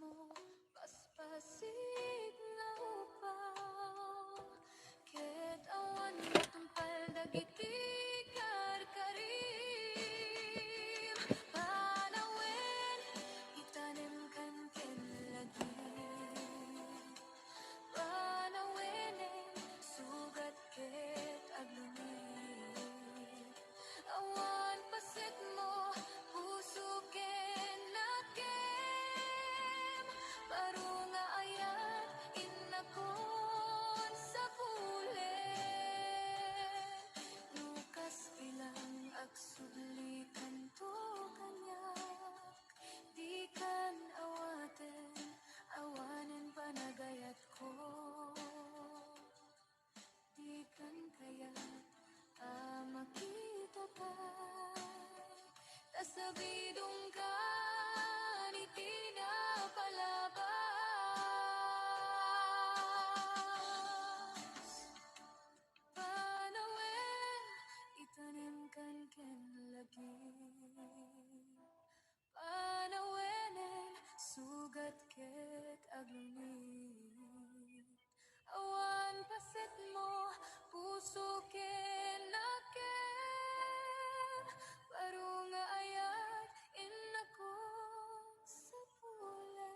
mo, paspasig laupaw. Ket awan matumpal dagiti karkarim. Panawen, itanim kan ken lagi. Panawenen, sugat ket aglumit. Awan paset mo, puso ken lakem. Baro nga ayat, inakon sa pulen. Nukas bilang agsubli kanto kanyak. Di kan awaten, awanen panagayat ko. Di kan kayat makita kay tasabidong ka ni tinapalabas. Panawen, itanim kan ken lagi. Panawenen, sugat ket aglumit. Awan paset mo, puso ken lakem. Baro nga ayat, inakon sa pulen.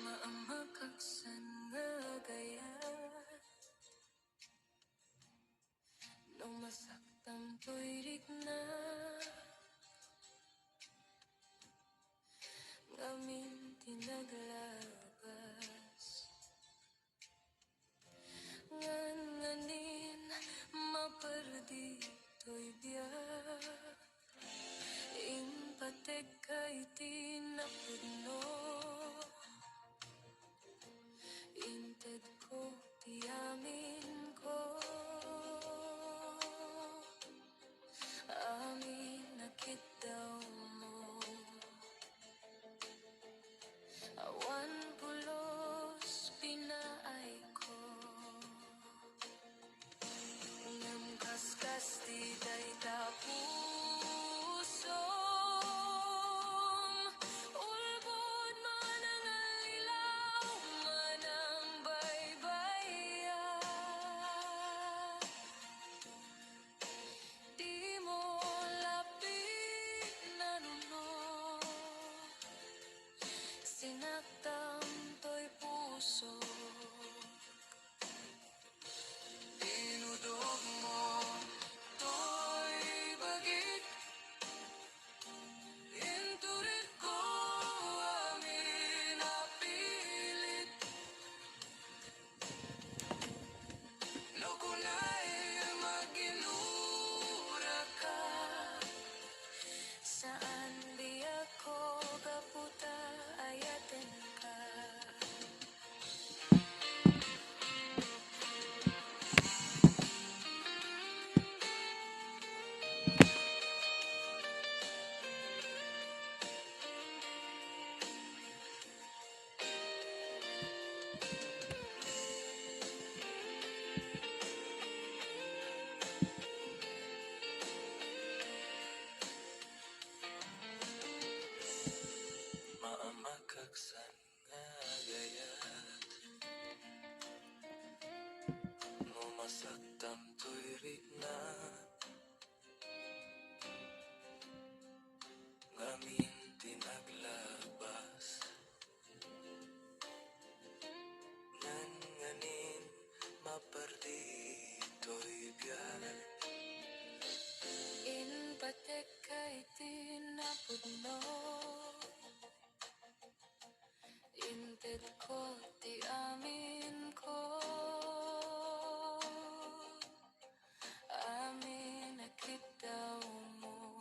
Maamakaksan nga gayat, no masaktan to'y rigna. Ngamin tinaglabas, nganin maperdi to'y biyak. Impatek kay tinapudno, inted ko tiamin ko. Amin nakit daw mo, awan pulos pinaay ko. Ngam kaskas di day tapusom, ulbod man ang alilaw, man ang baybayan. Di mo lapit nanuno, sinaktan to'y puso. Dinudog mo to'y bagit, inturit ko amin napilit. No kunay maginura ka, saan di ako kaputa ayaten ka. Maamakaksan nga gayat, no masaktan to'y rigna. Ngamin tinaglabas, nganin maperdi to'y biyak. Inpatek kay tinapudno, inted ko ti amin ko. Amin nakit daw mo,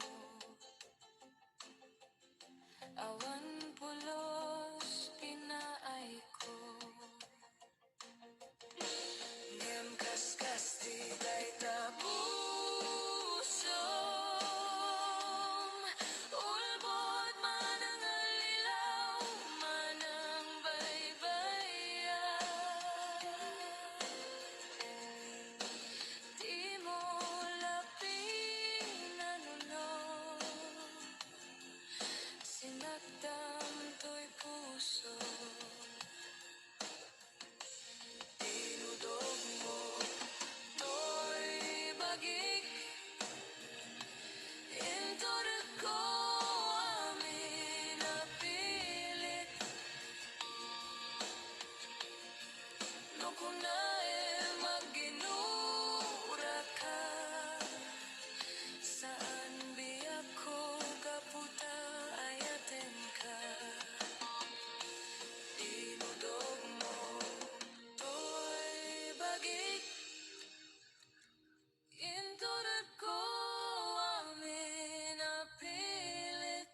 Dinakdam to'y puso, tinudog mo to'y bagik. Intod ko amin na pilit, no kunae magginura ka. Saan biyak ko kaputa ayaten ka. Tinudog mo to'y bagik. Intod ko amin na pilit,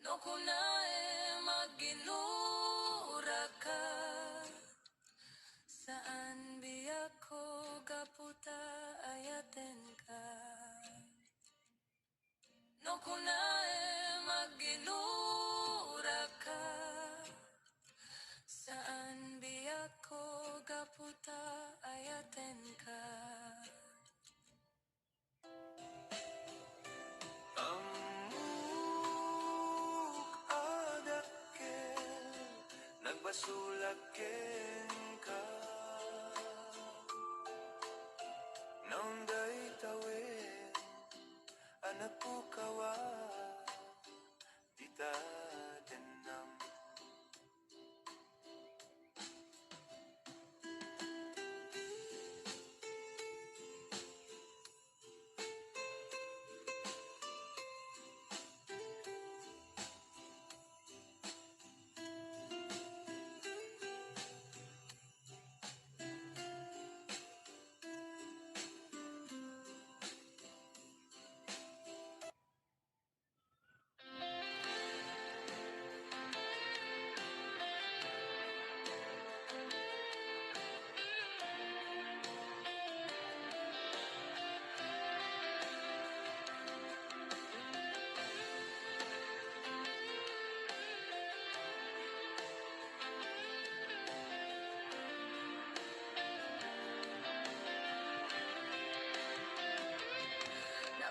no kunae magginura ka. Saan biyak ko kaputa ayaten ka. No kunae magginura ka. Saan biyak ko kaputa ayaten ka. Amuk adakel nagbasulaken ka. Naunday tawin anak ko kawa dita denam.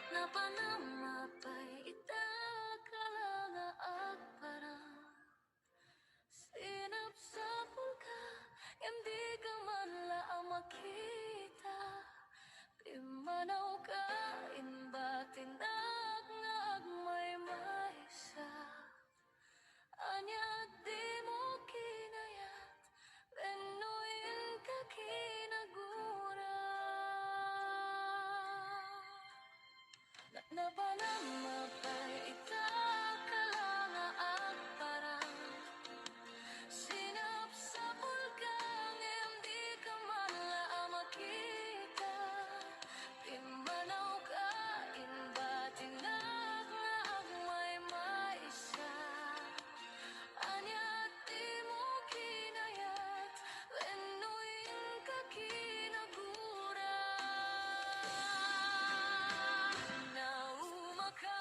Napanamapay ita kalanga at parang sinapsapul ka, hindi ka man laang makita. Pimanaw ka, inbatinag nga agmay maysa. Anya di mo kinayat, benuin ka kinagura. Napanamapay ita kalanga at parang sinapsapul ka, hindi ka man laang makita. Pimanaw ka, inbatinag nga agmay maysa. Anya di mo kinayat, benuin ka kinagura. Nauma ka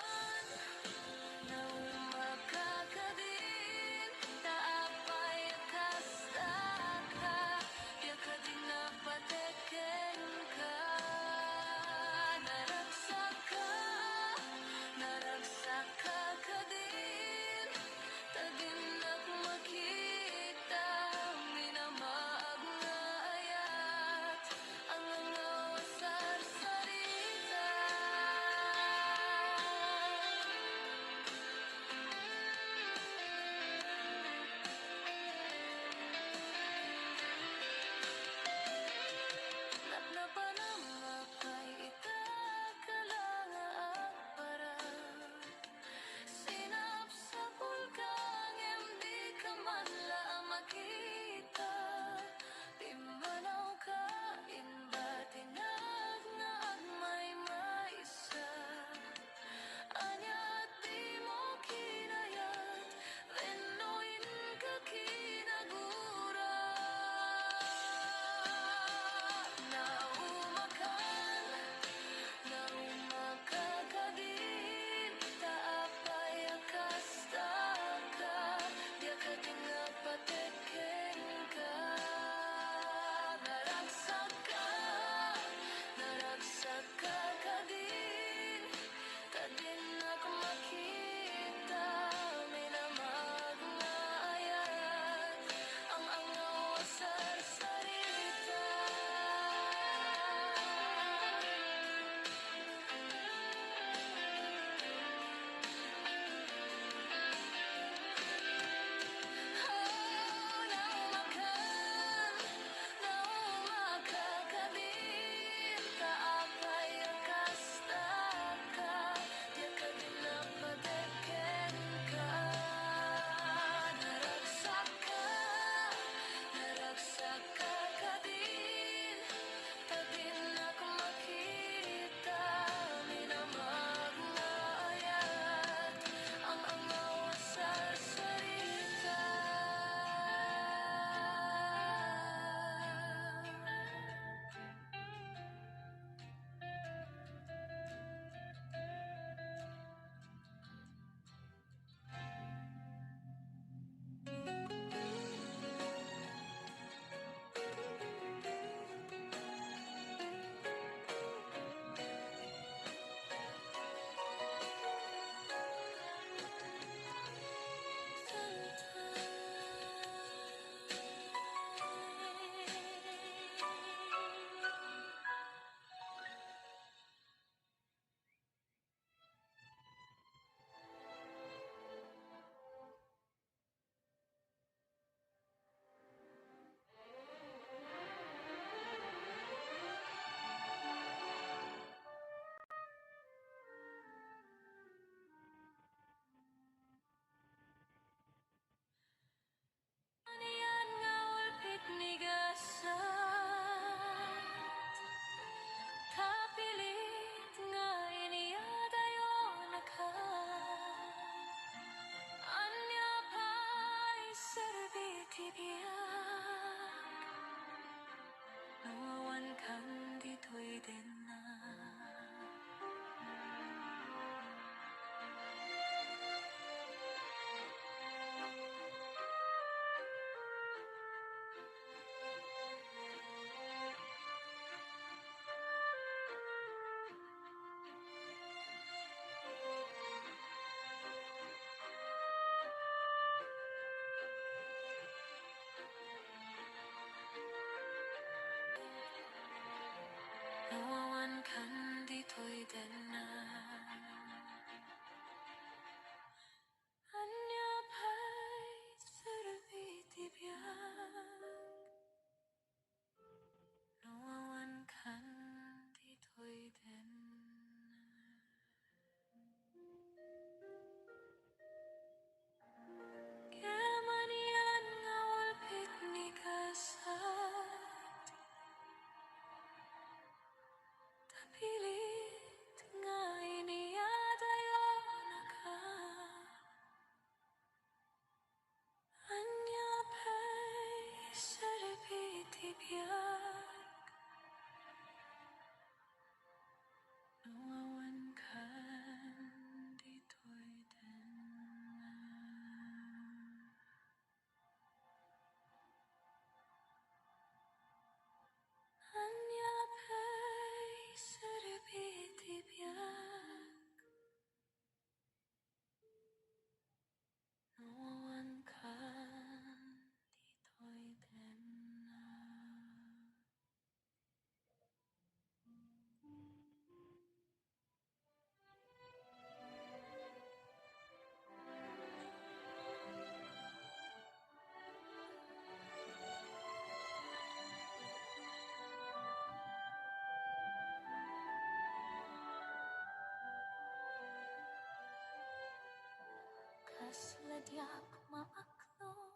Ladyak maaklon,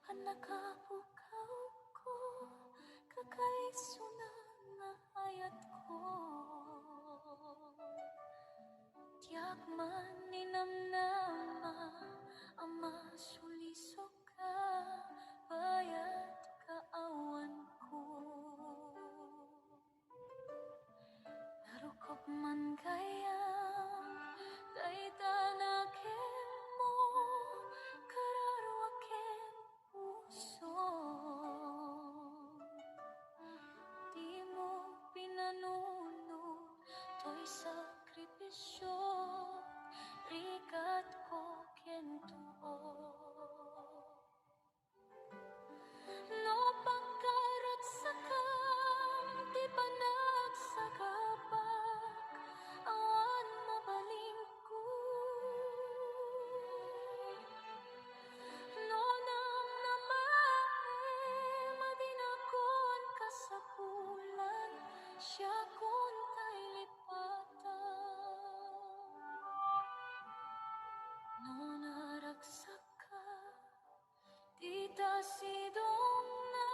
panakapukaw ko, kakaisunan na hayat ko. Tiyak man ninamnama, ama sulisok ka, bayat kaawan ko. Narukop man kaya, daytanakin mo, kararwakin puso. Di mo pinanuno, to'y sakripisyo, rikat ko kentuo. No pagkarat sakam, di pa nagsagabak, awan mabalingkod. No nang namae, madinakon kasapulan, siya kun tay lipatan. No naragsak ka, di ta sidong na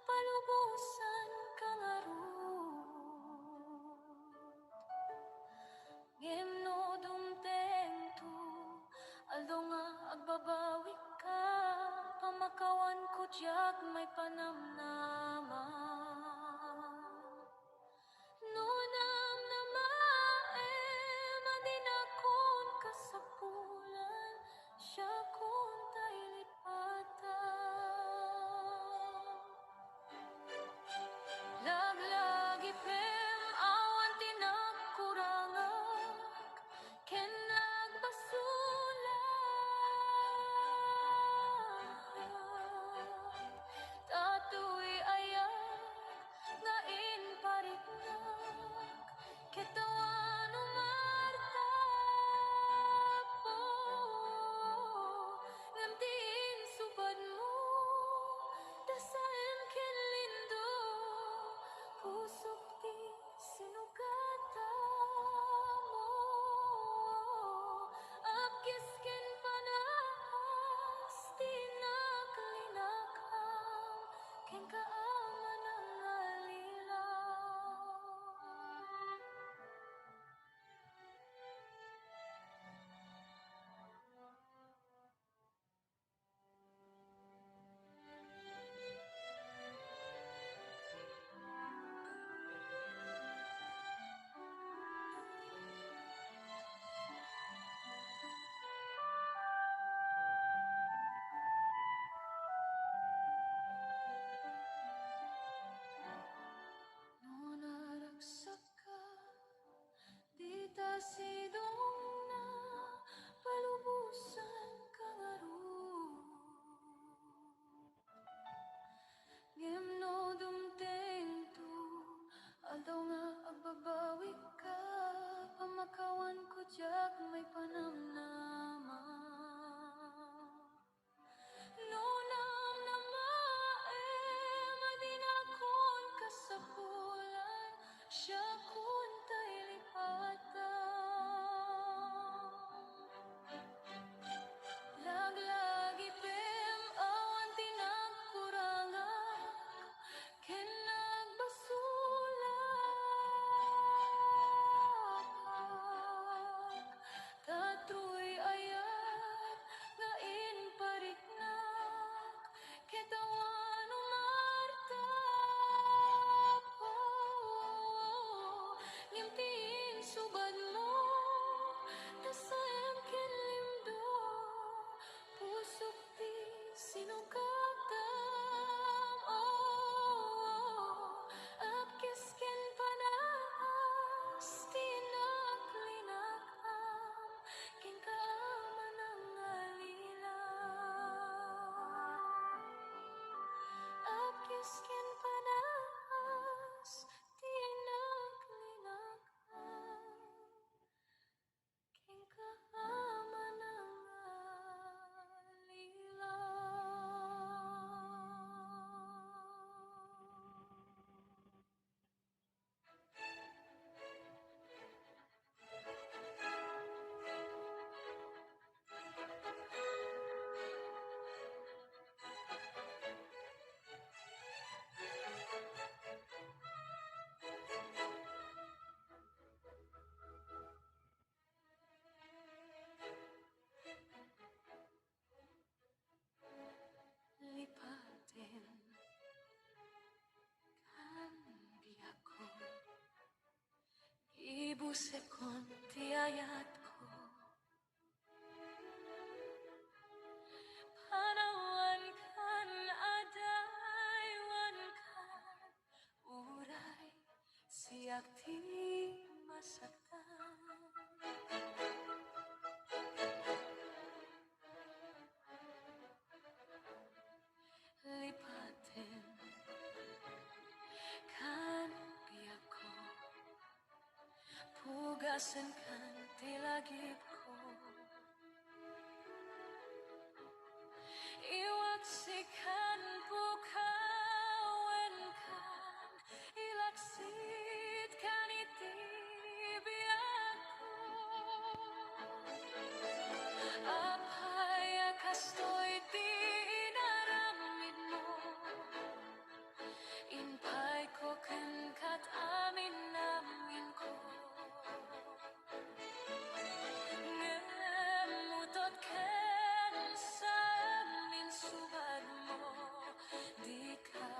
palubusan kang arut. Ngem no dumteng tu, aldo nga agbabawi ka, pamakawan ko diyak may panamnama. No nang namae, madinakon kasapulan, siya kun tay lipatan. Laglagi pem awan tinagkurangak, ken nagbasulat. Tatoy ayak, ngain pariknak, ketawan umartap po. Ngamtiin subad mo, dasalan ken lindo, pusok di sinugata mo. Apkis ken panas, di naklinakam, ken kaaman ang alilaw. No naragsak ka, di ta sidong na palubusan kang arut. Ngem no dumteng tu, aldaw nga agbabawi ka, pamakawan ko diyak may panamnama. No nang namae, madinakon kasapulan, siya kun tay lipatan. Laglagi pem awan tinagkurangak, ken nagbasulat. Tatoy sekon tiayatku, panawankan adaywankan uray siak ti masaktan. Lipatin kan biakku, pugasan kan tilagipku, iwaksikan bukawenkan, ilaksit kan itibiakku, apaya kastoy ti inaramid mo, inpay ko kan kat amin namin ko. Ngemutot ken sa amin subad mo, di ka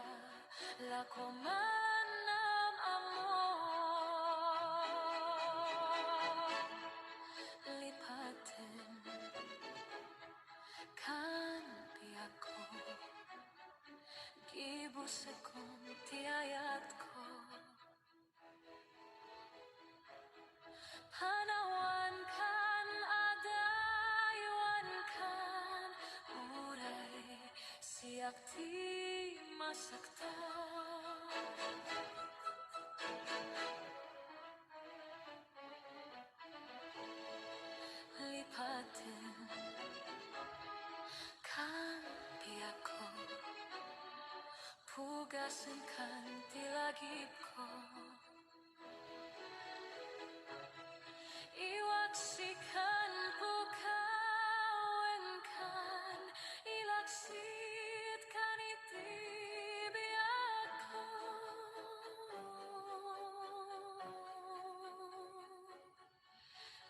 lako manam amo. Lipatin kan piako, gibusekon tiayat ko, panawankan adaywankan uray siak ti masaktan. Lipatin kan piako, pugasan kan tilagipko, iwaksikan bukawenkan, ilaksit kan itibiakko,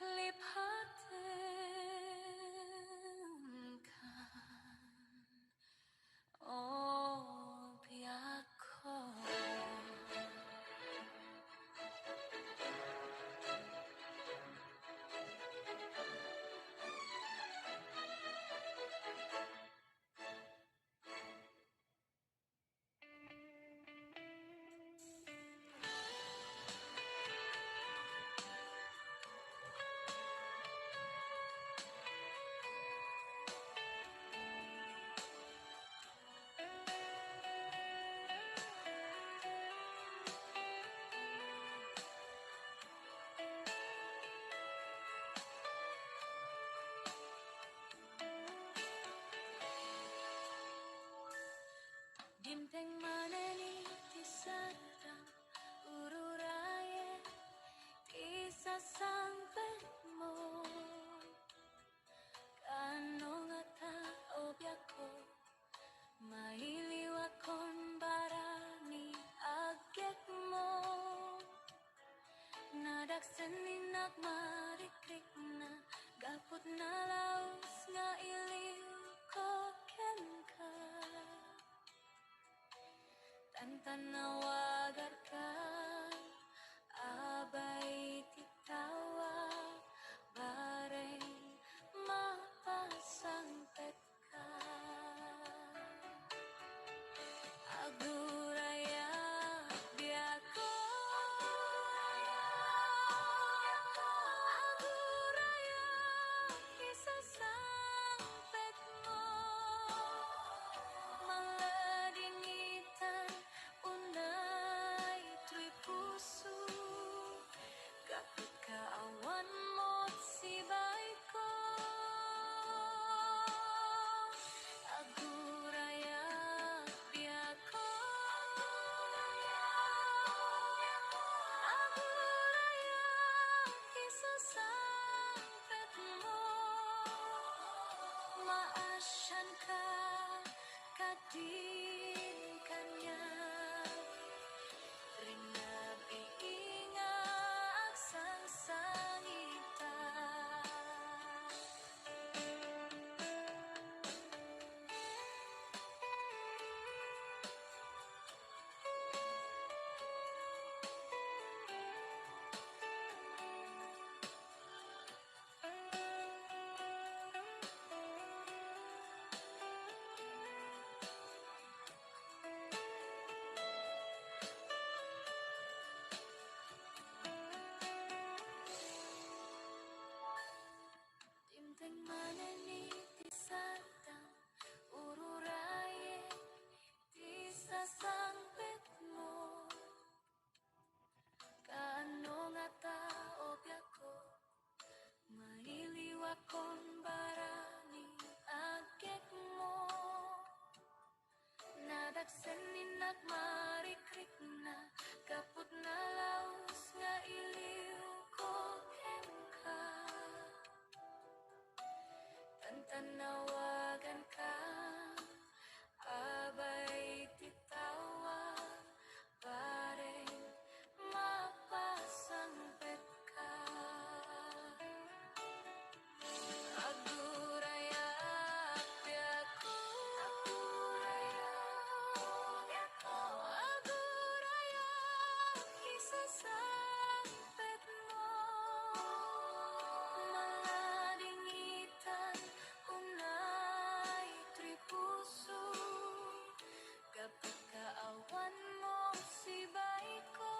lipatin kan biakko. Ginteng maneni tisadang ururaye tisa sampai mo, kanong ata obyako, mailiwakon barani agek mo, nadaksenin marikrik na gapot na laos nga iliw ko kenka. Tantanawagarkan abay titawag bareng mapasangpet ka, aguraya biako, aguraya isasangpet mo, maladingitan unay tuy puso, kapit kaawan mo't sibay ko, aguraya biako, aguraya isasangpet mo, maasyan ka kadin kanya, rinabiinga agsang sangita. akong baraning agek mo. Nadagsen ni nagmarikrik na kaput na laos nga iliw ko ka. Tantanawagan ka, abay titawag, pareng mapasangpet ka. Aguraya piako, aguraya kisasangpet mo. Maladingitan unay tripuso, kapag kaawan mo sibay ko.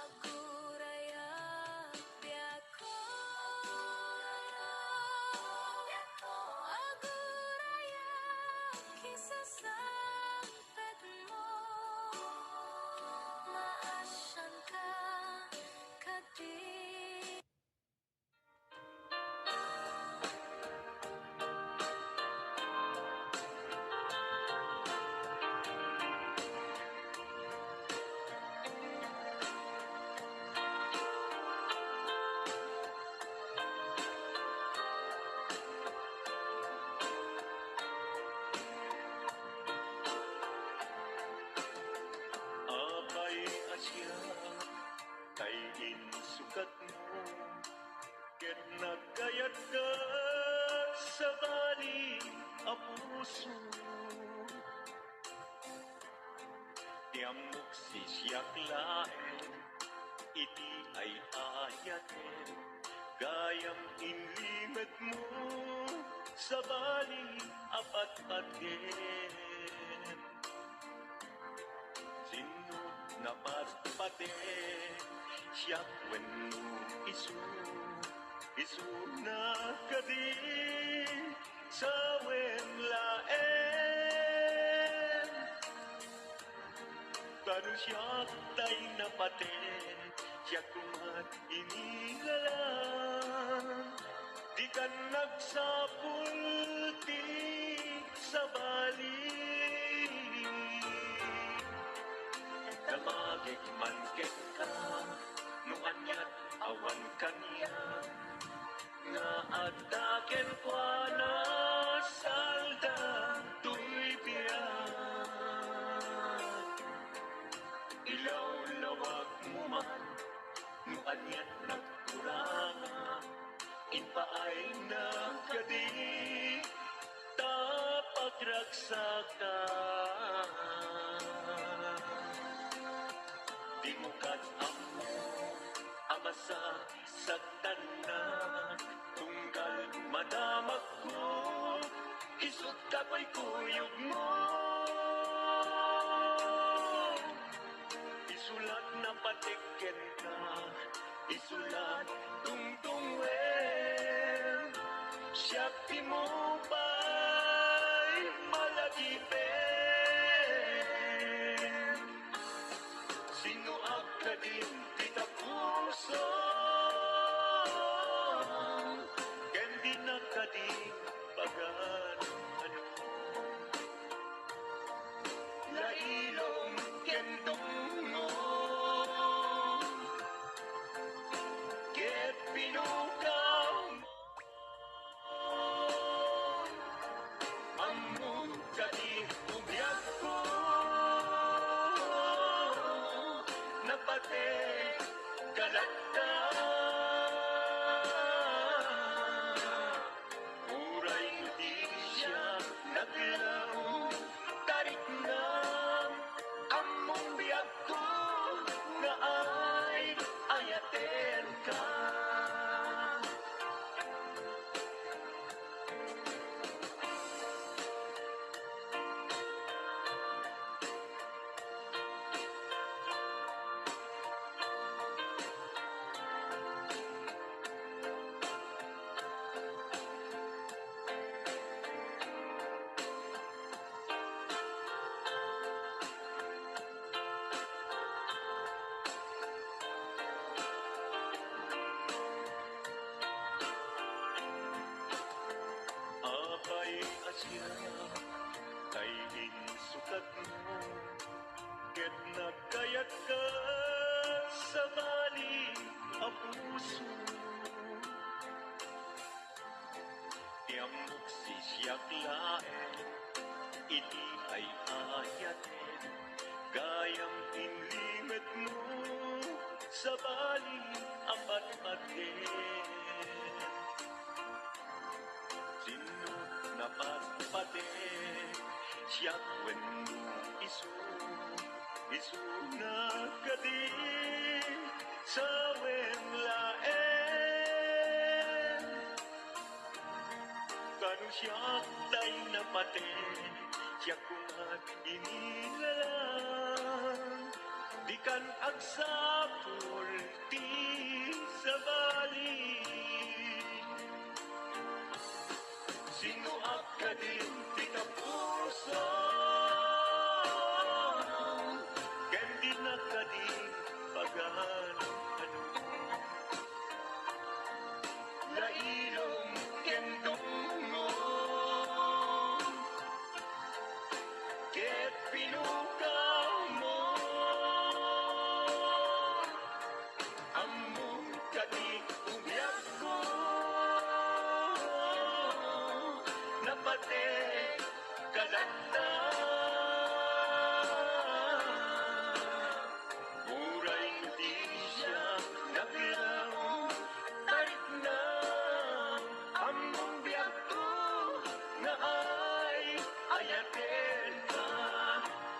Aguraya piako, aguraya kisasangpet mo. Maasyan ka kadi. Abay asya kay insukat mo, ket nagkayat ka sa bali a puso. Tiamok si siyak laen, iti ay ayaten, gayam inlimet mo sa bali apat-paten. Sinut na patpate, siyak wenno isu na kadi sa wenlaen. Kanu siyak tay napaten, siyak kumat inigalan, di ka nagsapulti sa bali. Damagik man ket ka, nuanyat awan kanya, nga adaken kwa na salda tuy biyak. Ilaw lawag mo man, nuanyat nagkuranga, inpaay na kadi tapagragsakan. Di mo kat amo amasa saktan na, tunggal madamag ko, isut kapoy kuyog mo. Isulat na patiken ka, isulat tungtungwen, siyak di mo ba'y malagipen. Sino agkadim kita puso, ken di nagkadim bagan ano. Lailong ken dungo, ket pinukaw mo. Among kadi ubyak ko, napate kalata. Uray di siya naglaw, tarik na among biyak ko, nga ay ayaten ka. Kiamok si siyak laen, iti ay ayaten, gayang inlimet mo, sa bali apat-aten. Sino napatpaten, siyak wenno isu na kadi, sa wen laen. Kanu siyak tay napaten, siyak kumat inilalang, di kan agsapul ti sa bali. Sino akadin ti kapuso, ken di nakadin pagano lailong ken dungo, ket pinukaw mo, among kadi umyak ko, napate kalanda. Muray di siya naglaw, tarik na among biyak ko, na ay ayaten ka.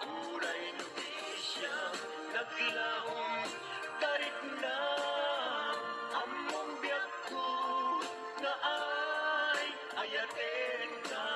Muray di siya naglaw, tarik na among biyak ko, na ay ayaten ka.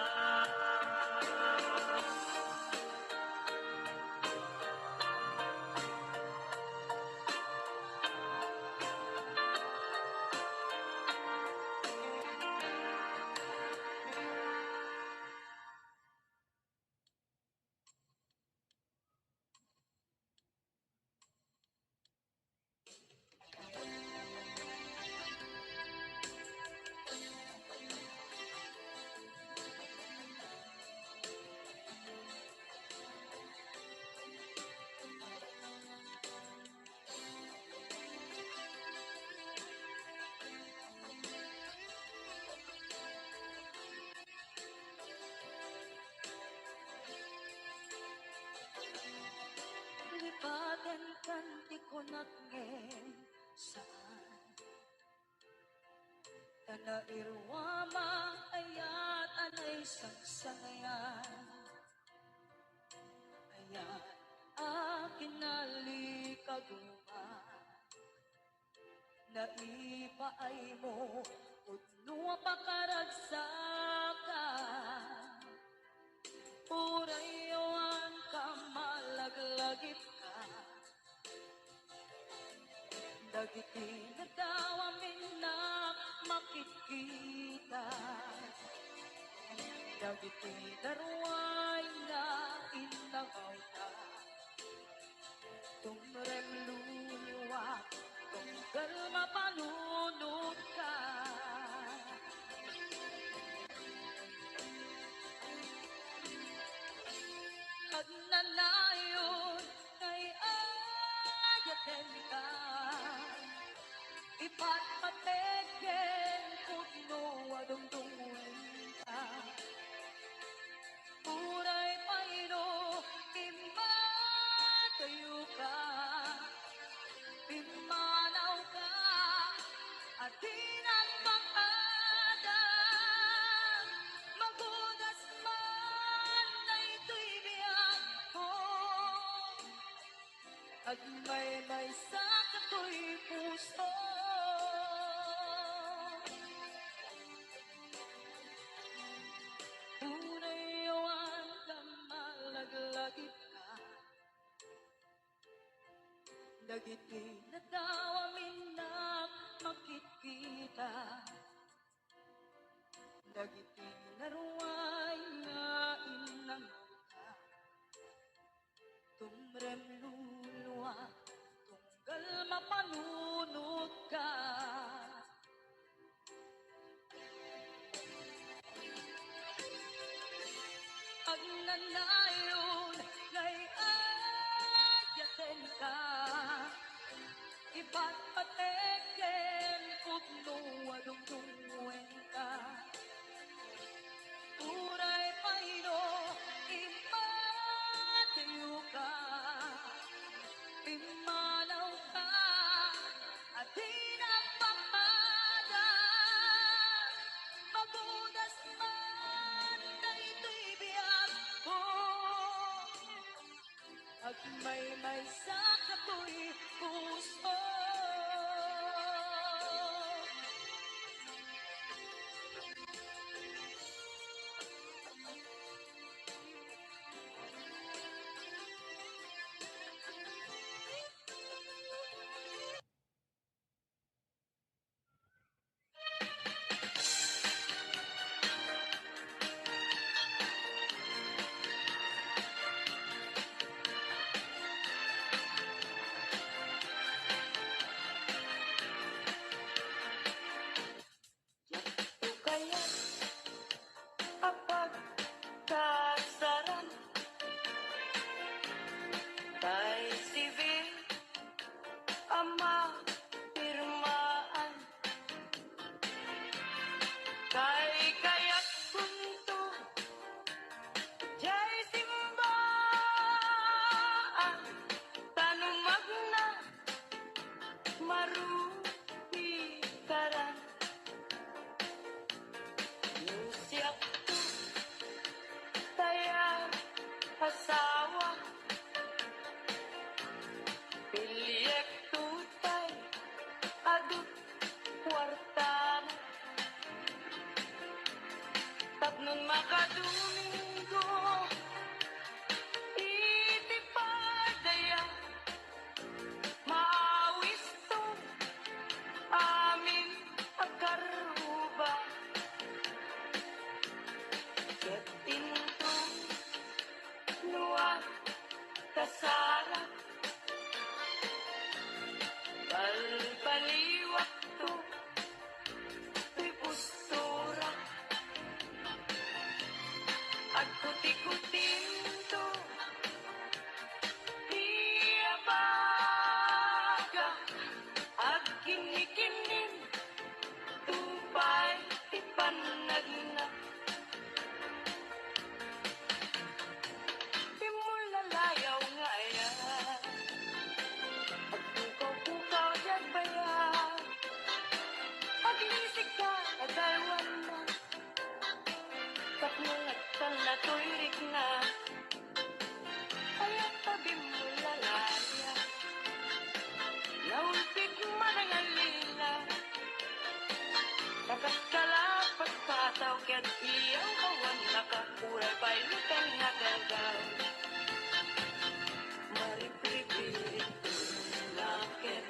Lipaten kan di kunak ngen saan Tana irwama ayat anay sangsanayan Ayat akin nalikaguma Naipaay mo Udno pakaragsakan Purayawan ka malaglagip ka Dagiti na daw amin na makikita Dagiti daruay na inagaw ka Tumrem luluwa Tunggal mapanunod ka Agnanayon kay ayaten ka Ipatpateken kutno adungdungun ka Puray paino imatayo ka Imanaw ka at dinang makadam Magudas man na ito'y biyak ko At may sakit ko'y puso Purayawan ka malaglagip ka Dagiti na daw amin na makikita Dagiti na ruway nga inang ka Tumrem luluwa Tunggal mapanunod ka Agnanayon ngay ayaten ka Ipatpateken kutno adungdunguen ka ay sa kato'y puso. Kaya kapag kasaran kay sibil ama pirmaan kay kayak punto jay simbaan tanumag na marupikaran siyak tu taya asawa piliyek tutay adut kwartana tapnon makadomingo iti padaya maawis to amin akaruba ketinto nuwa kasara balbaliwak to ti postura at kuti-kutinto iyabaga at kinikinin tupay ti panagna timulalayaw nga ayan at pukaw-pukaw dyan bayan paglisik ka at aywan na taknong at tanatoy na aya't tabi mo lalaya naulpig man ang alila nakakalapat pataw ka't iyang kawan nakakuray pa'y lutang nagagaw maripipirit tulakin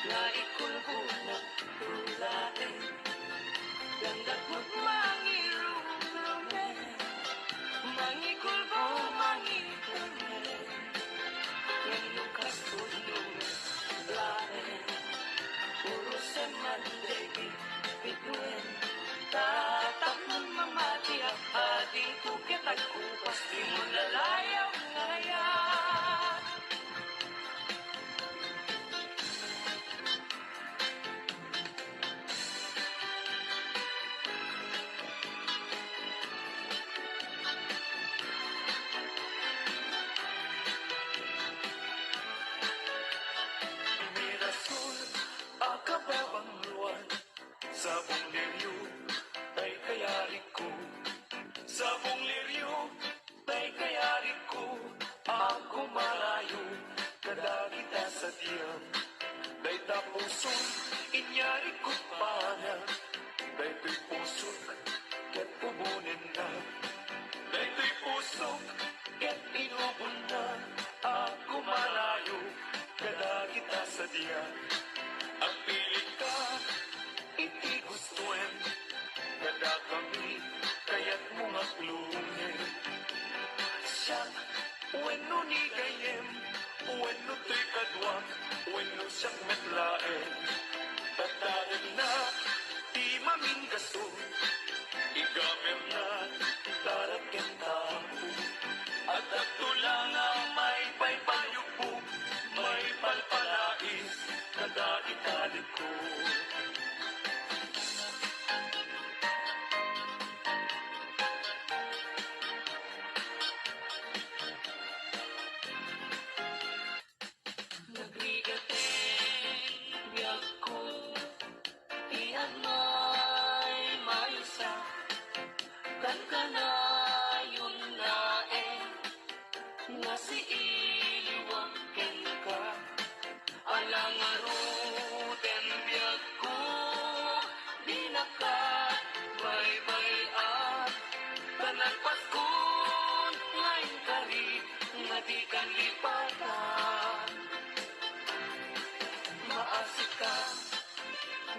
na ikulbunag tulakin gandang magmangirume mangikulbo mangirume yang lukas tulong lain puro semandegi bituin tatak ng mamati at ading tukit at kupas di mo lalayaw ngayon Mirasul, akababang luwan Sabong liryo, tay kayari ko Sabong liryo, tay kayari ko Ako malayo, kada kita sa diyam Day tapuson, inyari ko pana Day to'y pusok, ket pubunin na Day to'y pusok, ket inubon na Ako malayo, kada kita sa diyam Ang piling ka, iti gustuin kada kami kaya't mga klungin siyak weno ni gayem weno to'y kadwang weno siyang metlaen tatarin na di maminggaso igamer na darating tao at ato lang ang may paypayog po may palpalais kada italik ko kan kana yun na nga si iliwang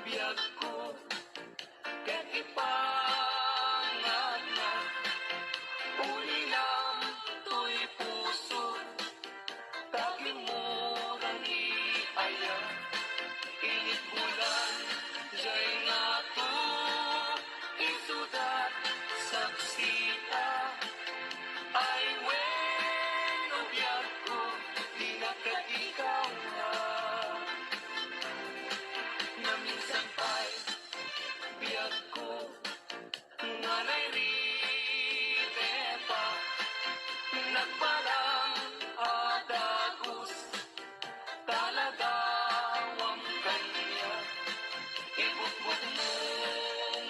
biyag ko ket ipangat na ulilam to'y puso kagimuran iaya init bulan jay nato isudat saksita ay wen o biyag ko di na ket ikaw na minsan pa'y biyag ko nga nairite pa nagparang adagus talagawang kanya ibutbut mo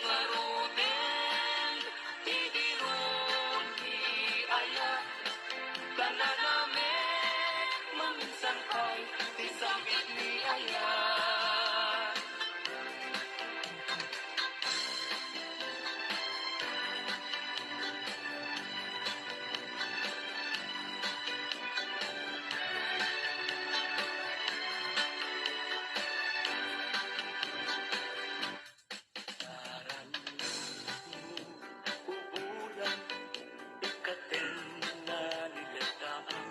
nga ruden idiron iaya kananame maminsan pa'y tisambit ni aya. Ubulan, ikatin na nilataan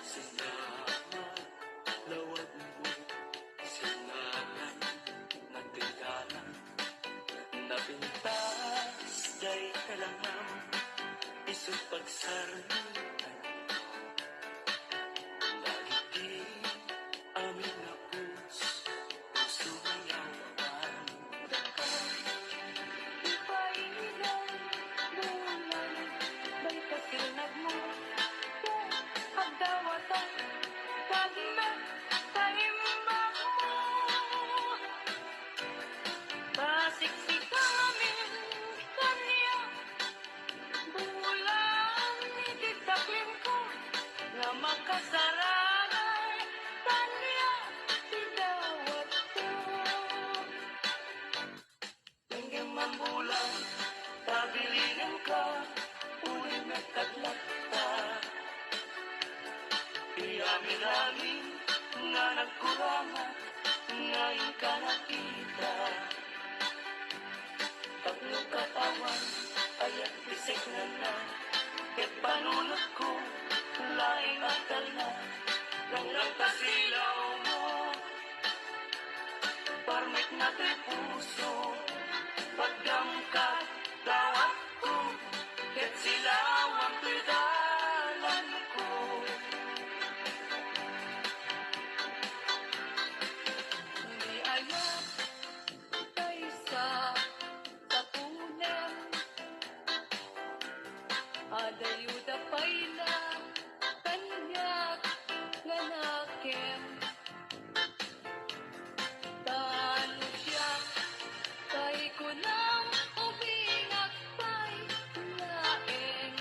sinama, lawag mo sinanan na tingala napintas, day kalangam isang pagsarnitan naliti amin na puso mayawan ipailan bulan may kasinag mo pagdawatan pagna kaimbag mo basiksik amin kanya bulan ititaklin ko nga makasaranay kanya tidawat ko Tingin man bulan, tabilin ka, uli may taglakta. Iyamin-amin nga nagkurangan, ngayon ka nakita. Tatlo katawan, ayat bisik na, ket panunod ko, laing akal na, hanggang kasilaw mo. Parmek na to'y puso, pagdamkat dawat ko, ket silawang to'y dalan ko. Di ayat kay sa tapunan, adayuda payla, kanyak nga nakem. Tano siya, kay ko nang ubingak pa'y laeng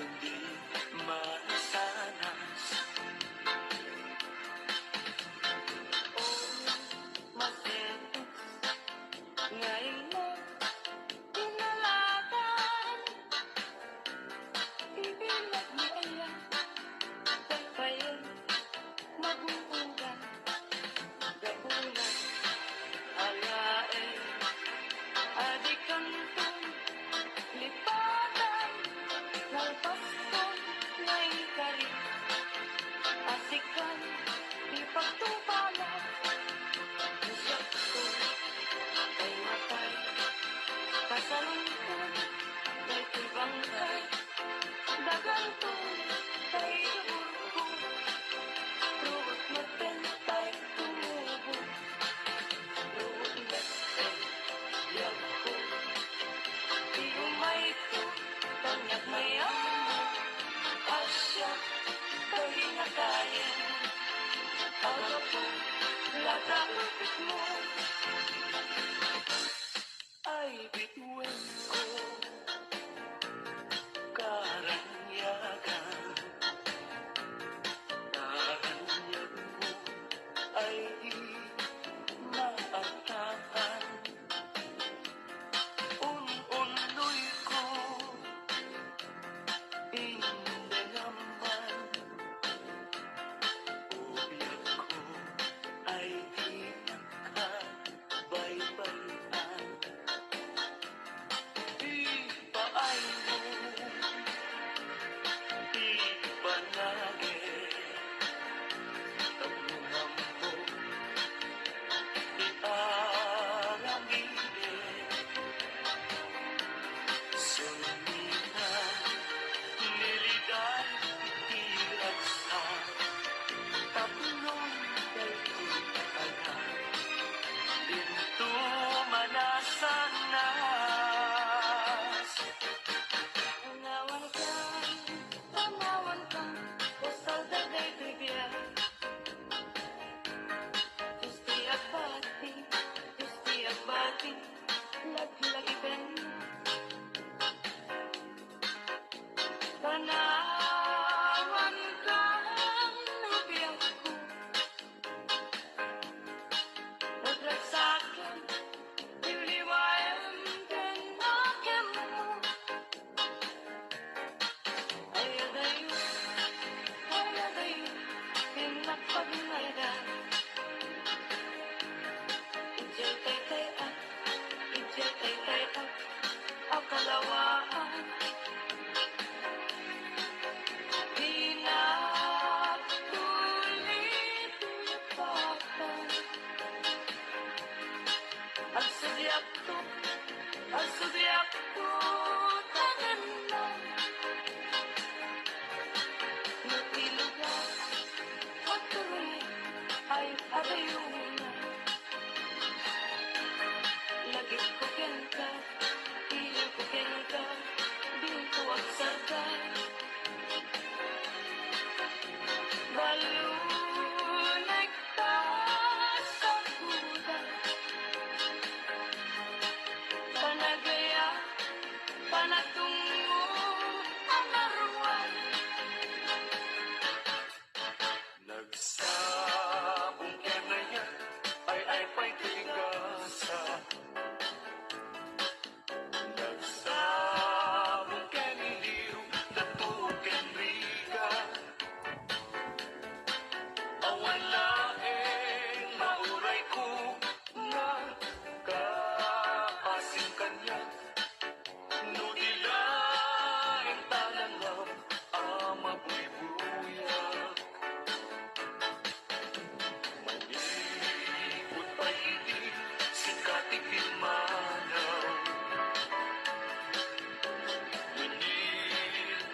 hindi masanas. Masete, ngayon mo pinalatan. Ibilag mo ayan, pagpayin, mag-uugan, gabulan, alain, adikantong, lipatan, nalpaston, ngayon ka rin, asikan, ipagtupalan, isyak ko, ay matay, kasalungkot, ay tibangkay, dagantong, ay urko, ruot magpentay, tumubo, ruot nagpentay, yagko, di umay ko, tanyak maya, asya, kahinatayin, agapo, latapit mo, ay bituin ko, karanyagan, karanyagan mo, ay di maatakan, un-unoy ko, hindi naman, uyak ko, ay di nakabaybayan, ipaay mo, ipanage, taglungan mo, iarangide, sumina, nilidan, itiragsa, tapunon, daytoy dinto manasanas. Tanawan ka, o saudade trivial. Justi agbati, lag-lagi ben. Tanawan ka, nabiyang ko, nagragsakin, diliwayan, tinakim mo. Ayadayo, pinapagmaydan. Ijay tay-tay at, ang kalawaan. Pinatulit-lipatan. Ang sudyak to, tagan lang. Nutilugan, at tuloy ay adayunan. Lagip ko ka, ilim ko ka, binto at sargay. Balunay ka sa kudan, panagaya, panatungo ang naruan. Nagsabong kenaya, ay pa'y tigasa. Nagsabong keniliw, datuken riga. Awan laeng mauray ko, nga kaasing kanya. No dilaing talangaw, mabuy-buyak. Manikot pa'y di, singkating pinmanaw.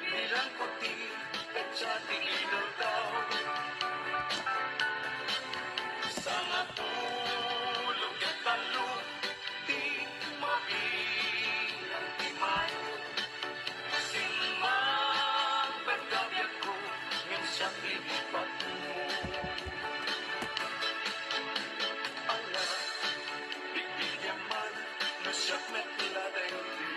Nilang puti, katsati ilaw daw. Sa matulog at talo, di mabinang timay. Simang pagkabiyag ko, ngayon siya pilipat mo. Ala, bibigyan man, nasyak na tila dahil di.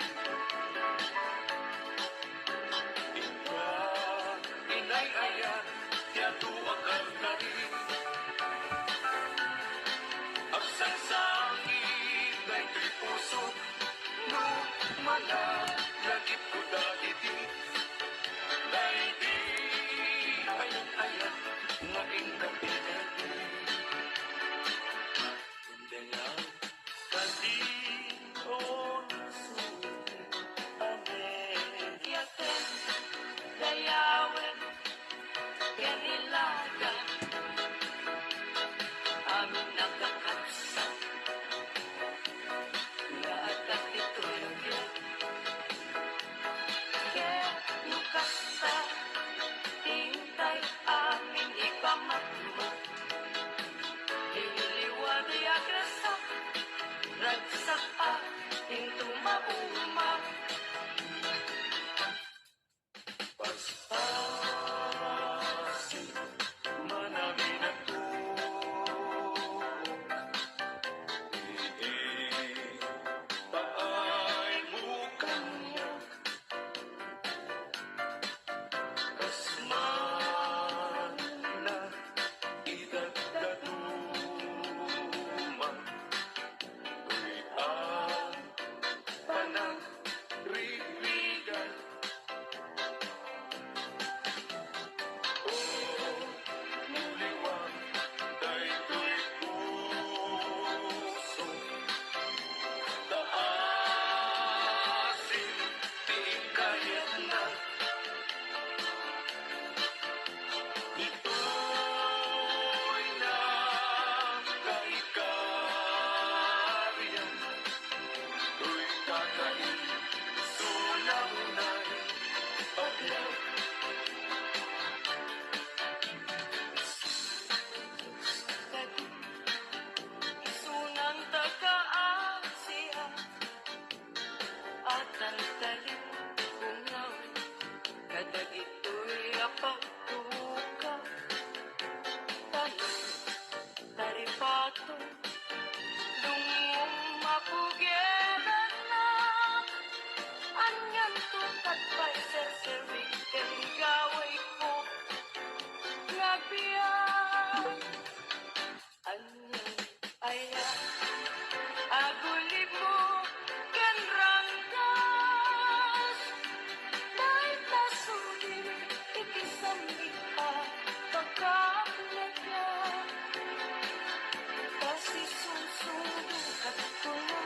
pagtuka tanong taripato dungong mapugedan na anyan to katpay serserving ken gaway ko ngagbiyan anyan aya aguli mo ken ranggas dahil nasulim ikisamika pagkakulaga kasi susudo katula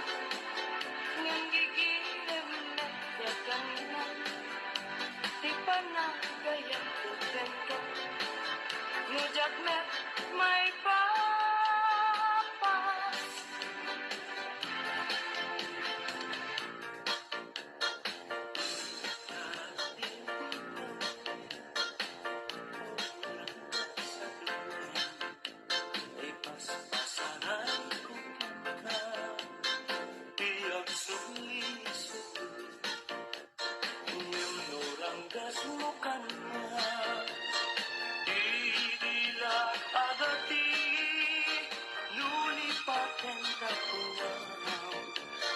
ngang gigilim na yagang na di pa na gayang kutento ngujak met may papas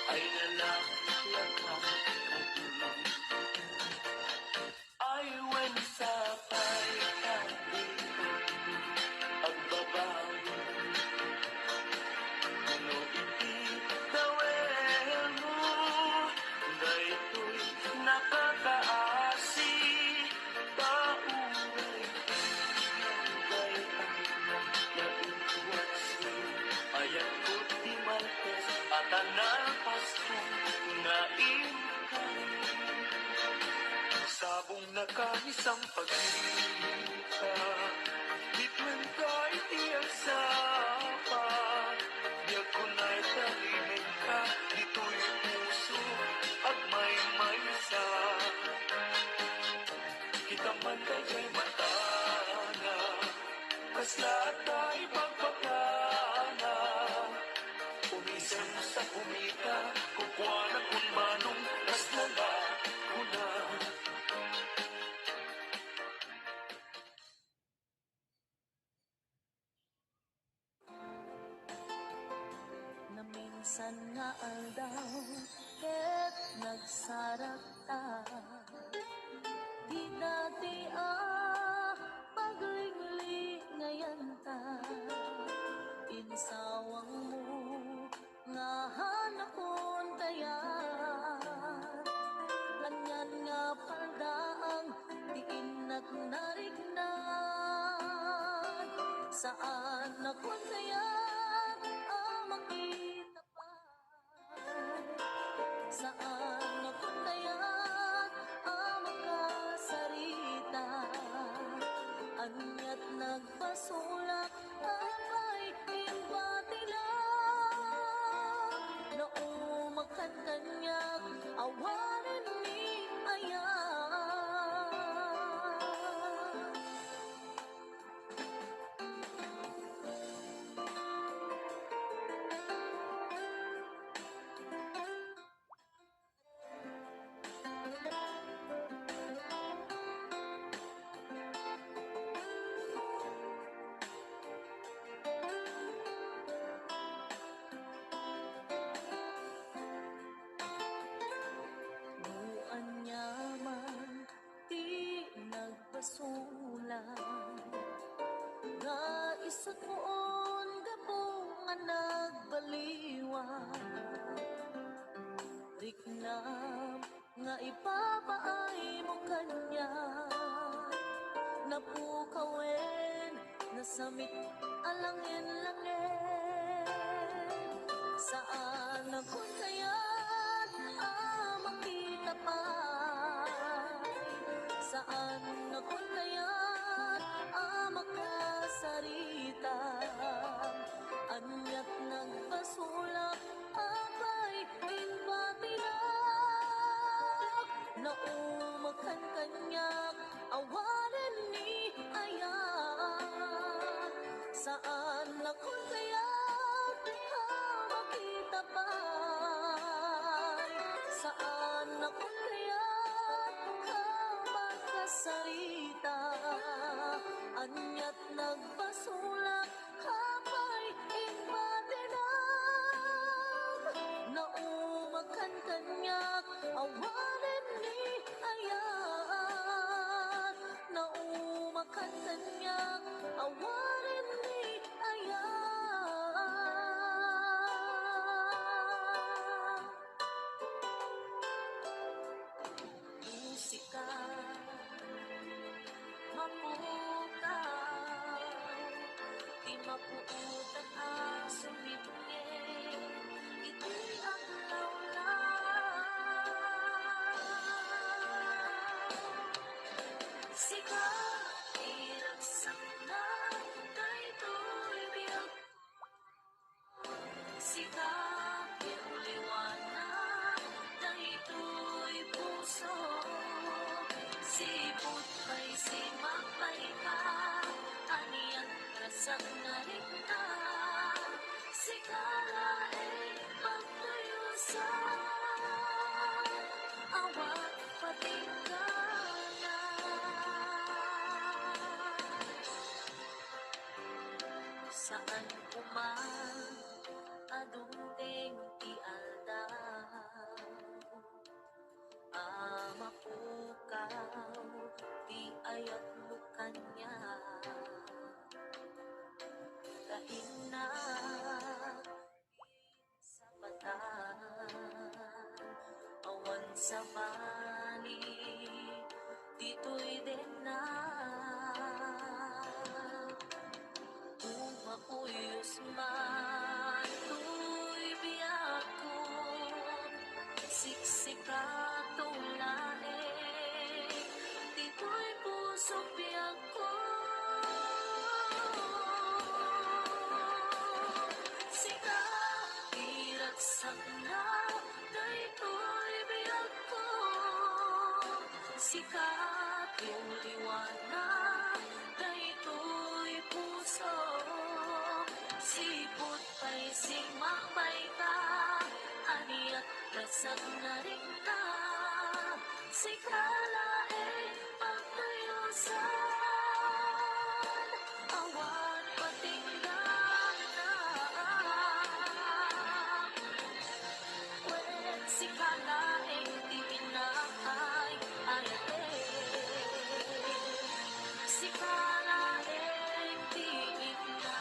ay nalaklakang katulong ay when sa pagkatito agbabawi no iti dawel mo daytoy nakakaasi pauray gay ang nauwasi ayan ko di maltes at anal pasto nga inkay sabong nakanisang pagkita bitwen kay iyang sapa diya ko na'y talimin ka dito'y puso agmay maysa kita man kay matana kas lahat tayo pagpakana umisan sa kumita kukuha kung manong kas nala kuna na minsan nga aldaw ket nagsarak ta di dati paglinglingayan ta insawang mo nga hanakon kaya lanyan nga paldaang diin nagnarignan saan nakon kaya makita pa saan ako kaya't makasarita anyat nagpasulak abay impatila na umakan kanyak awanan ni ayan nga isa koon gabong nga nagbaliwan riknam nga ipapaay mo kanya napukawen nasamit alangin-langin saan akong kaya't makita pa saan akong kaya't makasarita anyat nagpasulak abay inbatilak na umakan kanyak awanan ni ayan saan akong kaya't makita pa saan akong kaya't makasarita Kanya't nagpasulak hapay inmatinang naumakan kanyak awanen ni ayan naumakan kanyak awanen ni ayan musika mapukaw di mapuutan ang sumibngi ito'y ang lawlaw sika iragsak na daytoy biyag sika iuliwanag daytoy puso sipot pa'y simapay ka aniyan rasak na rikna sikala pagtayusan awat patinggalan saan kuman adungdeng ialdaw mapukaw di ayat mo kanya kahina sa batan awan sa mani dito'y din na kung mapuyos man to'y biyak ko siksika tulae dito'y puso biyak ko sika iragsak na daytoy biyak ko sika yung liwanag daytoy puso sipot pa'y simapay ka aniyak rasak na rin na sikala pagtayusan awan patinggalan wet sikala di pinakay ayate sikala di ina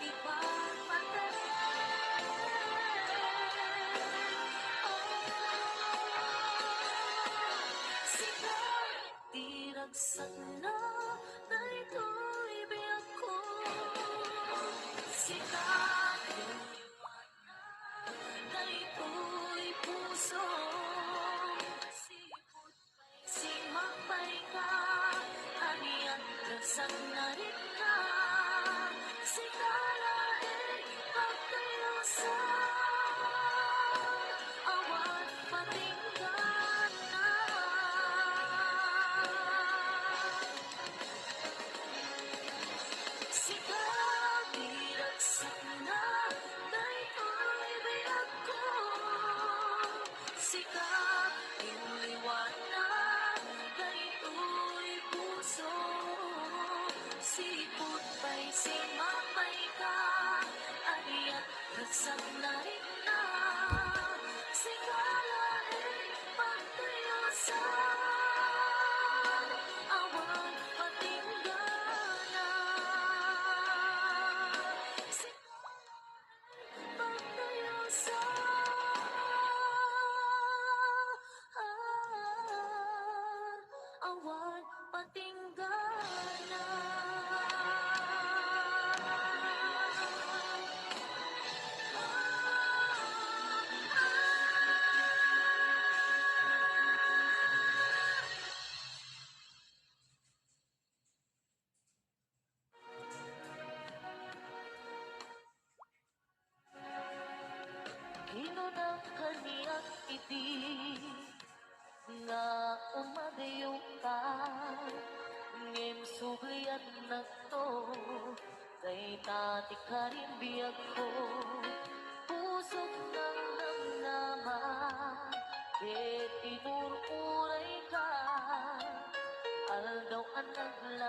ipagpatay tiragsak na daytoy biyak ko sikat yung liwanag daytoy puso sipot pa'y simapay ka aniyan ragsak na rin ka sikala pagtayusan awan patinggan na sika diragsak na daytoy biyak ko sika iuliwanag daytoy puso sipot pa'y simapay ka aniyak ragsak na rin na sikala pagtayusan awan patinggalan sikala pagtayusan awan patinggalan Ginunang kaniyak iti nga umagayo ka ngem sugliat na to kay tati ka rin biyag ko pusok ng namnama ket tinururay ka aldaw ang nagla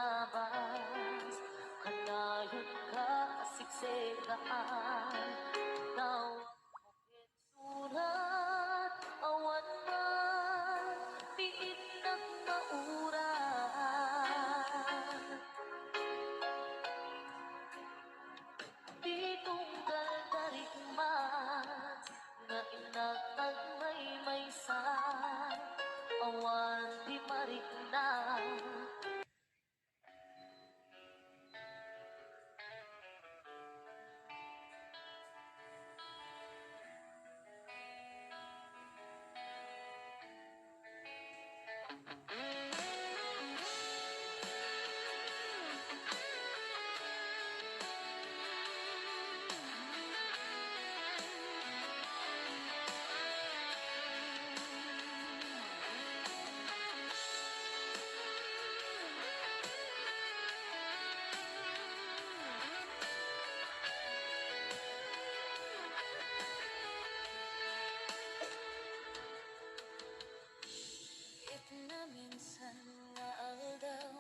Maminsan nga aldaw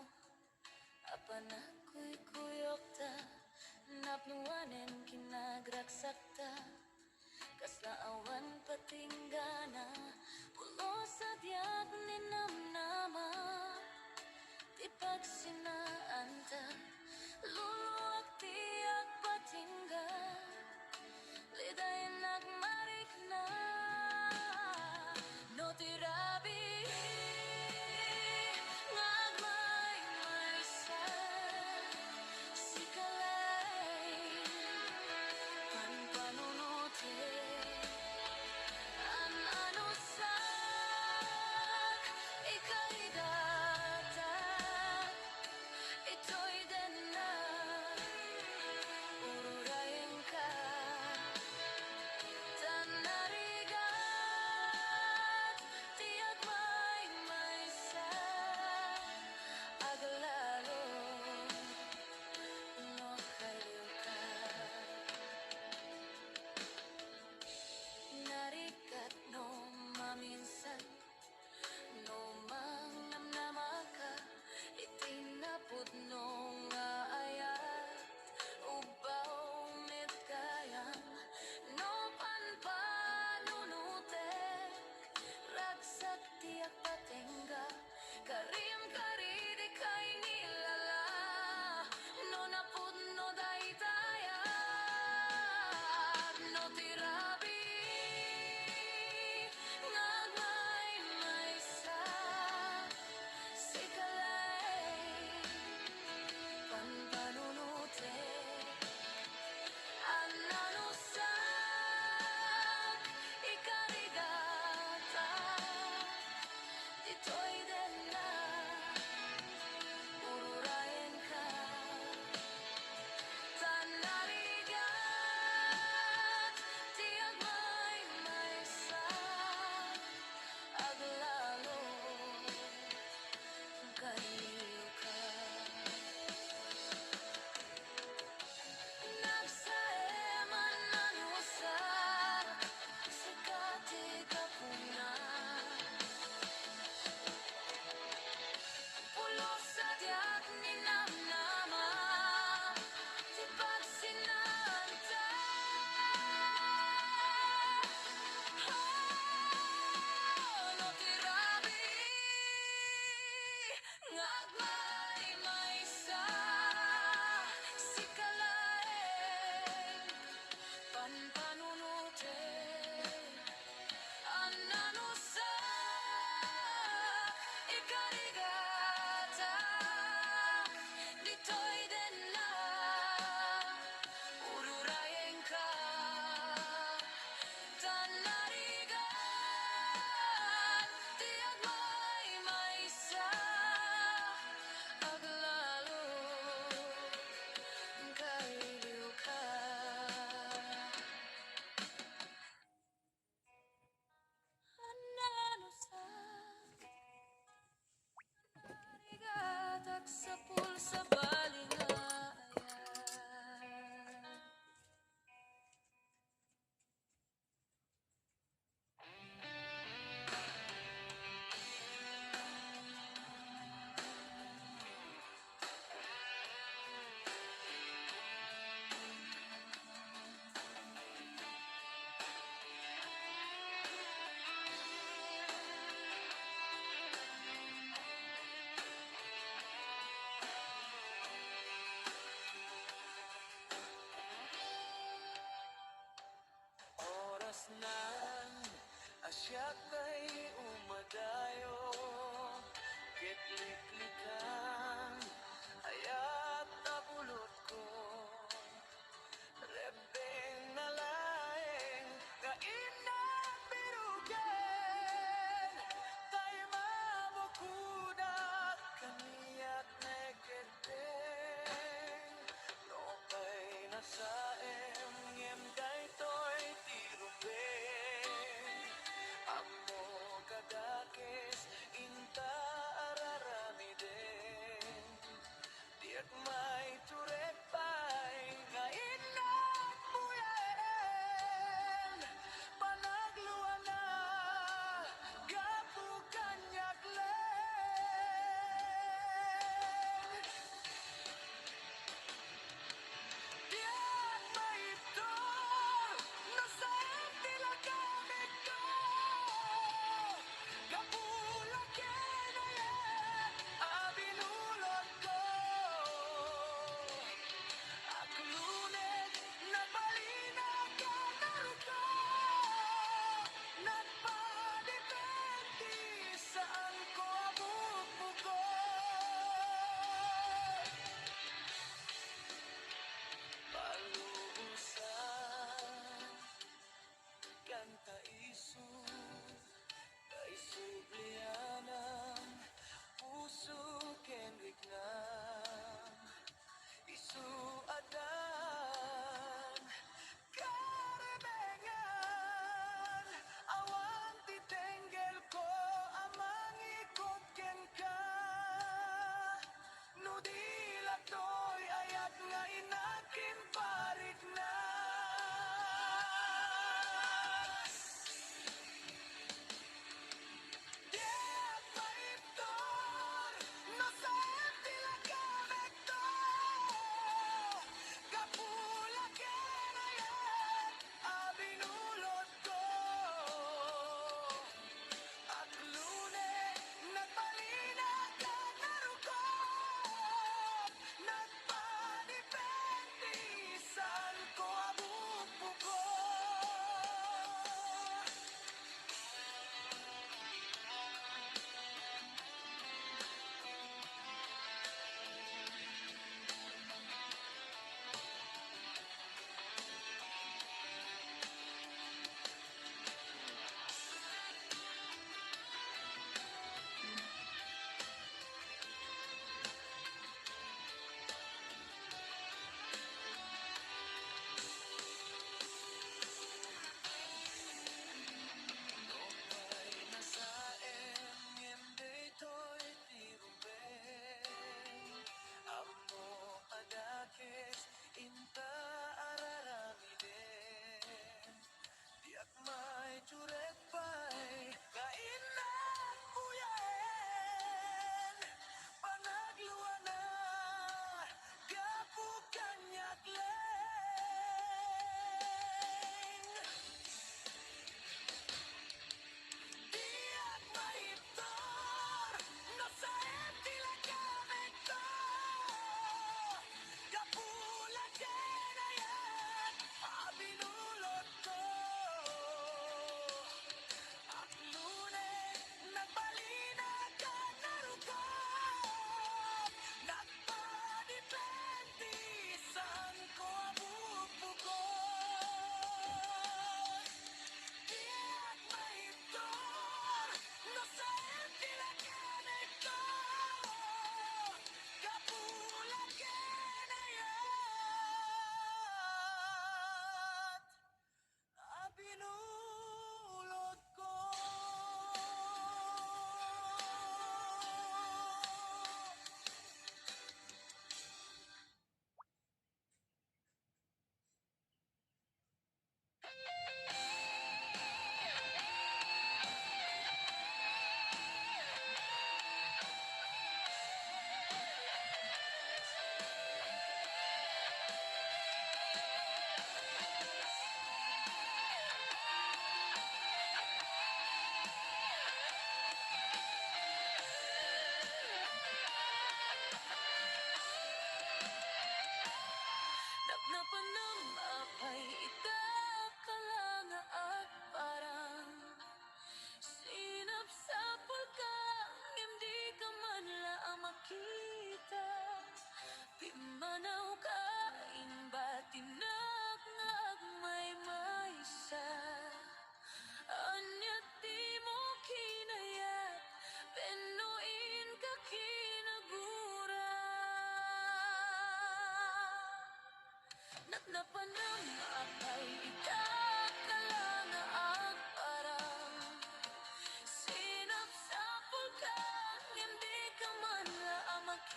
apan ako'y kuyok ta napnuwanen kinagraksak ta kaslaawan patinggana pulos sa diag ni namnama di pagsinaan luluwag tiyak patingga liday nagmarik na no tirabi ngagmay maysa sikalay panpanunuti an anusak ikaridata ito'y din na ururayin ka tanarigat tiyak may sa aglalo no kayo ka narigat no maminsan no mang namnama ka itinapod no nga ayat ubaw nit kayang no panpanunutek ragsak tiyak patingga karim karidi kay nilala no napud no daytayat no tirabi ngagmay maysa sikalay panpanunutek an anusak ikarigata ito'y din na ururayin ka tanarigat tiyak may sa aglalo kayo ka nagsaeman ang usak sikati kapuna pulos sa diyak ni namnama di pagsinanta no tirabi ngagmay maysa sikalay panpanunutek an anusak ikarigata dito'y din na ururayin ka tanarigat tiyak may sa aglalo kailiw ka ananusak narigatak sa pulsa balingayan Oras na asya kay umadayo kitliklikan ayat tabulot ko rebeng na laeng nga inabirugan tay mabukudak kaniyak neketeng no kay nasaem ngem daytoy tirubeng amo kadakis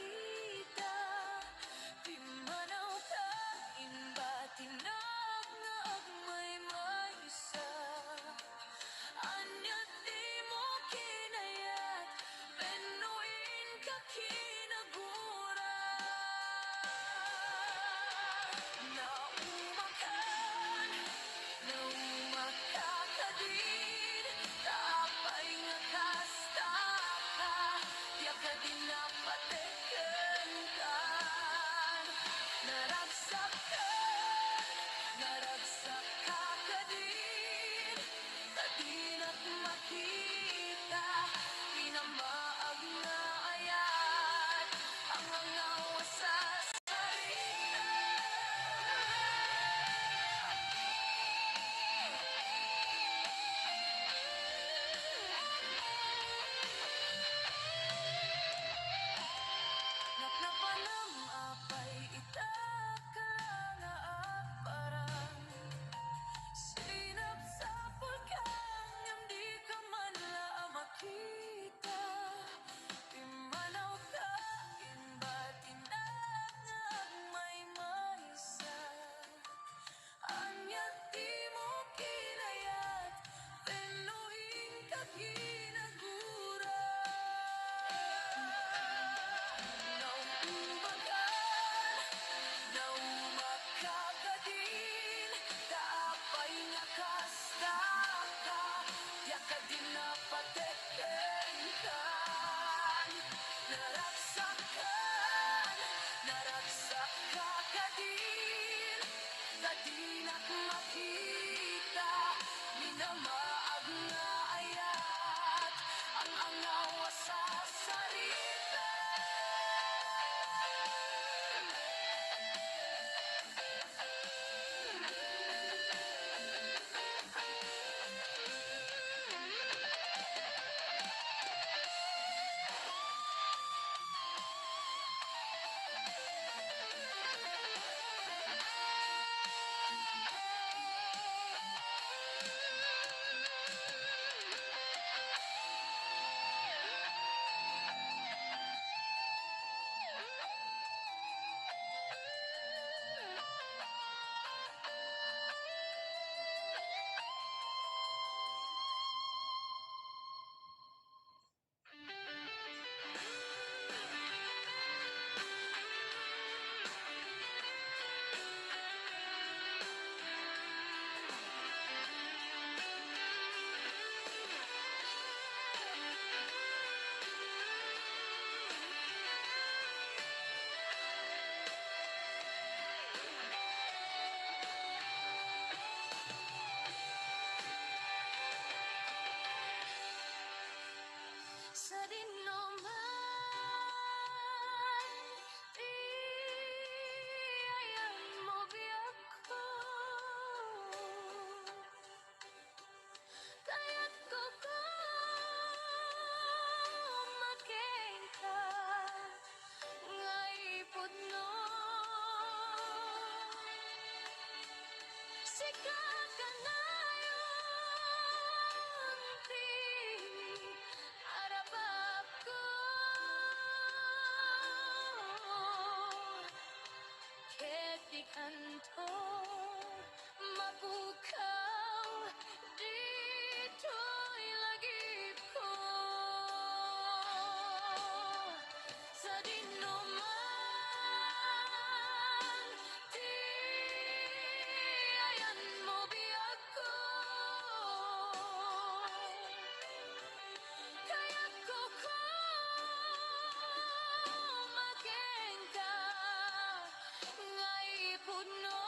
makita. Di manaw ka, inbatinag nga agmay maysa. Anya di mo kinayat, penuin ka kinagura. Naumakan, naumakakadin, tapay nga kasta ka, tiyak ka din napateken kan. Naragsak ka kadin, kadinat makita, pinamaag nga ayat, ang angaw sa sarita. Napanam apay itaka nga aparan. Sinap sa pulkang di ka man la makita. Imanaw ka, inbatinag nga may maysa. Anya di mo kinayat, penuhin ka ginagura. Naumakakadin, tapay nga kasta ka, tiyak ka din napateken kan. Naragsak ka kadin, kadinat makita, minamaag nga ayat, ang angaw sa sarita. Sa dinuman, di ayan mo biyak ko. Kaya't ko makeng ka, ngaipod no. Sika kanayon, di arabab ko. Ket di kanto mapukaw, dito'y lagip ko. Sa dinuman, di ayan mo biyak ko. Kaya't ko makeng ka, ngaipod no.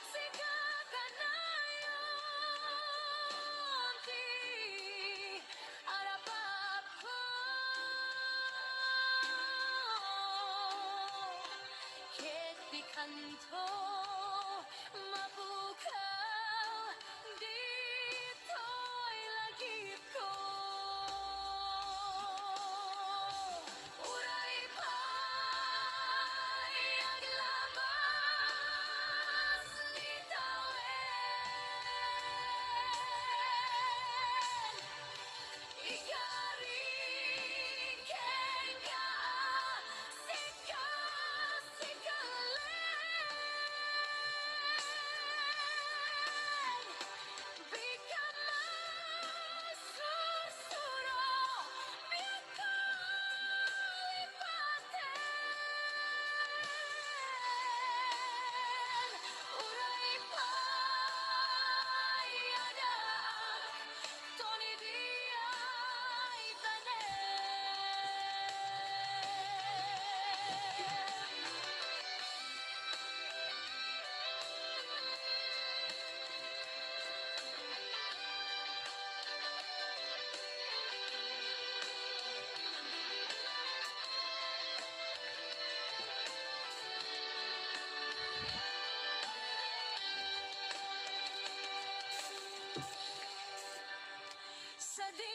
Sika kanayon, di arabab ko. Ket di kanto mapukaw, dito'y lagip ko. Uray pa'y aglabas ni tawen, ikari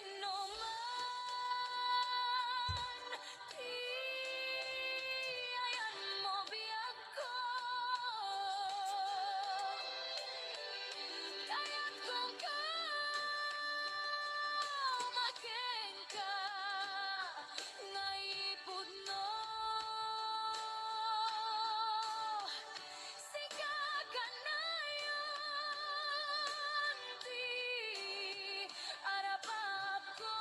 sino man. Di ayan mo biyag ko, kaya't kung makin ka naipod no, sika ka na yun, di arapap ko.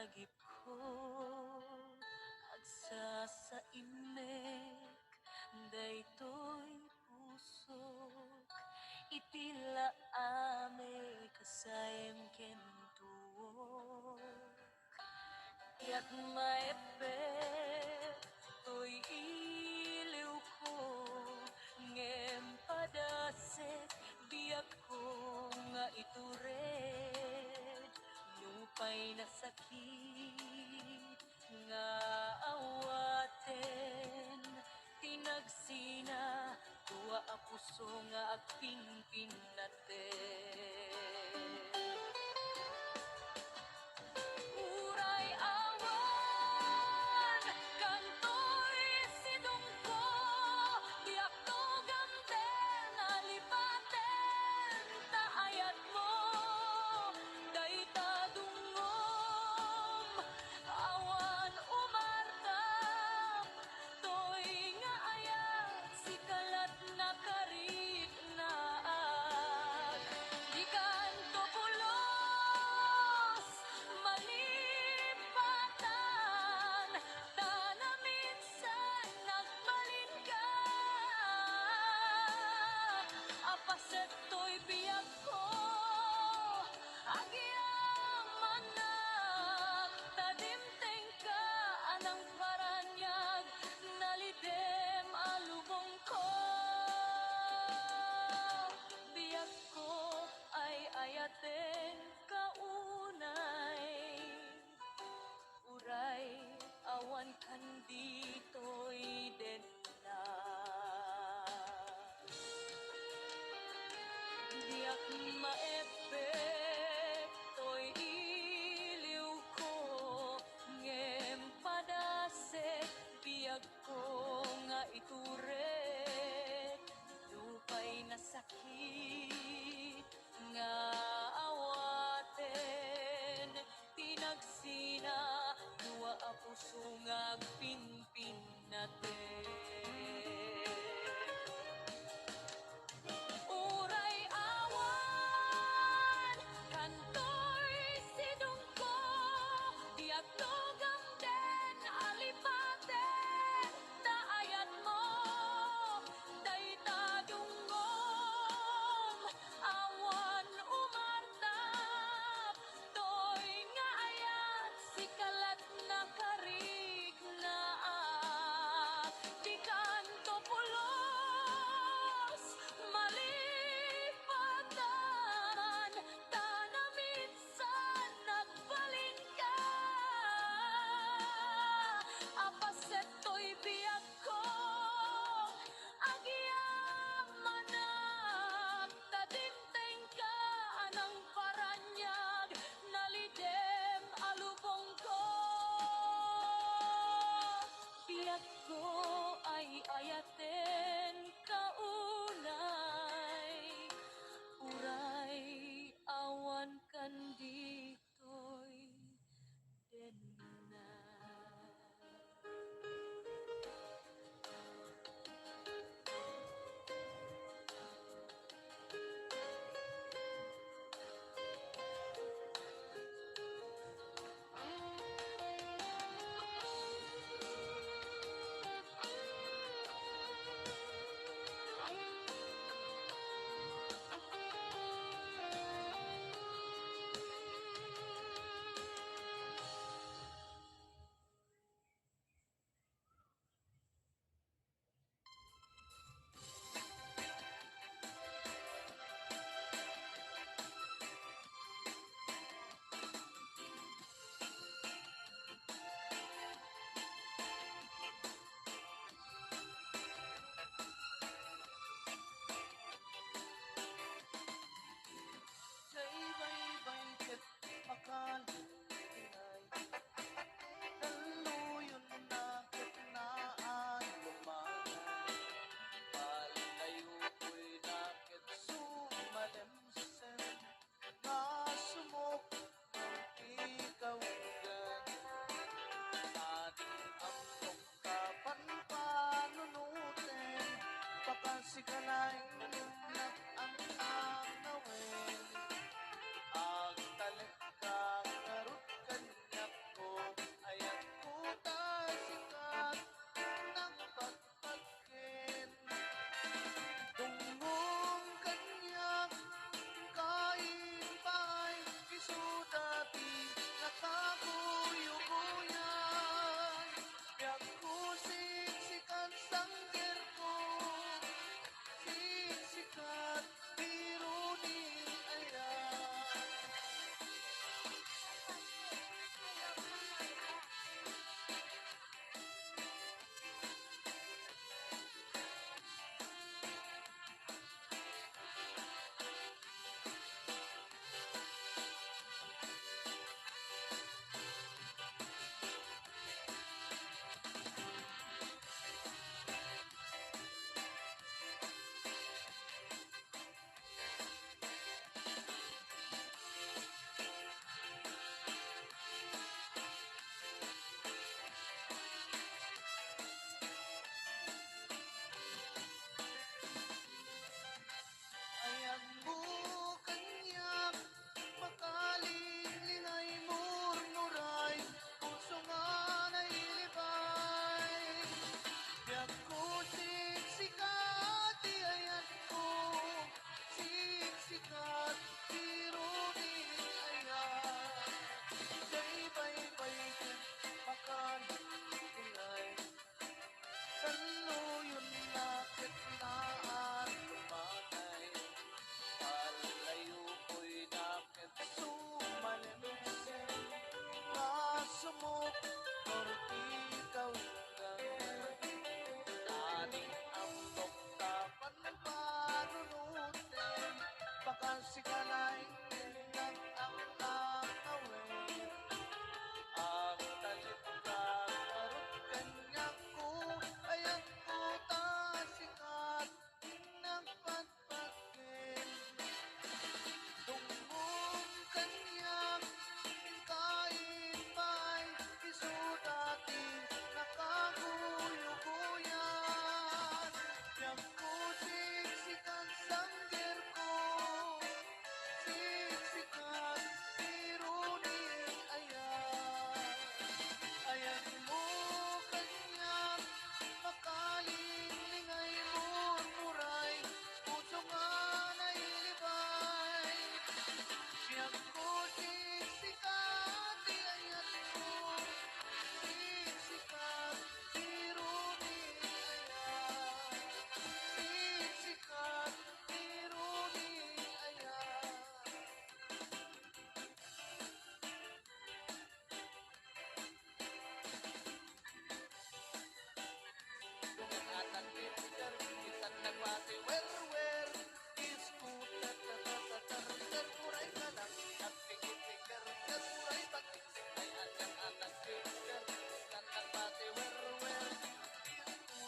lagip ko agsa sa imek daytoy pusok itila ame kasayem kentuok yak maepek toy iliw ko ngem padasek biyak ko nga itured lupay na sakit nga awaten tinagsina tuwa a puso nga agpingpin naten uray awan kantoy sidungko biyak to gamten alipaten taayat mo dayta dungom awan umartap toy nga ayat sikalat na karit na di kanto pulos malipatan tanaminsan nagbalin ka apaset to'y biyak ko agyaman na tadimteng ka anang paranyag nalidem alubong ko biyak ko ay ayaten kaunay uray awan kan dito'y den na diyak maepek to'y iliw ko ngem padasek biyag ko nga ituret lupay na sakit nga awaten tinagsina duwa a puso nga agpinpin naten uray awan kantoy sidungko diyak to gamten alipaten taayat mo dayta dungom awan umartap toy nga ayat sikalat na karig na di kanto pulos malipatan tanaminsan nagbalin ka apaset to'y biyak ko agyaman na tadimteng ka anang paranyag nalidem alubong ko biyak ko ay ayaten kaunay uray awan kan dito'y denay Bay-bay-bay ket akalin inay Daluyon na ket naan lumayan Palayo ko'y na ket sumalemsen Nasumok ang ikawigan Ating amok kapan panunuten Pakasikalayng nag-ang-angawin Agtalek ka ngarut kanyak ko pati wer isku ter uray ka lang at pikir-pikir uray pati ay anyang anak finger kanang pati wer isku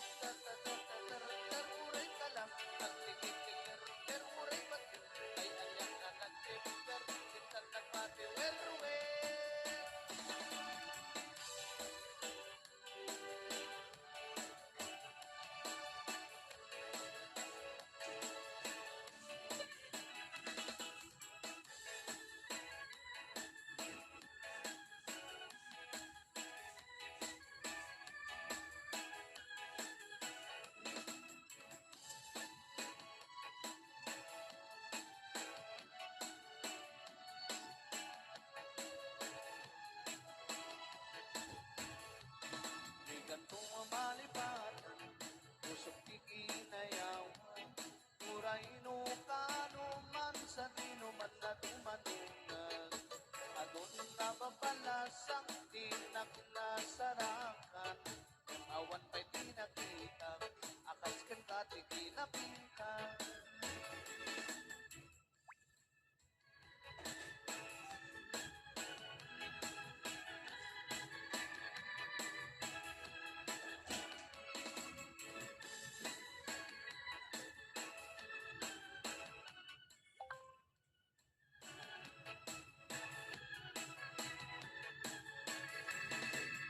ter uray ka lang at pikir-pikir uray pati ay anyang anak finger kanang pati wer Di gantong malipatan, usap kikinayawan, uray no kano man sa dino man na tumanungan. Adun na babalasang tinak na sarakan, awan pa'y di nakita, akas kan katigilapingkan.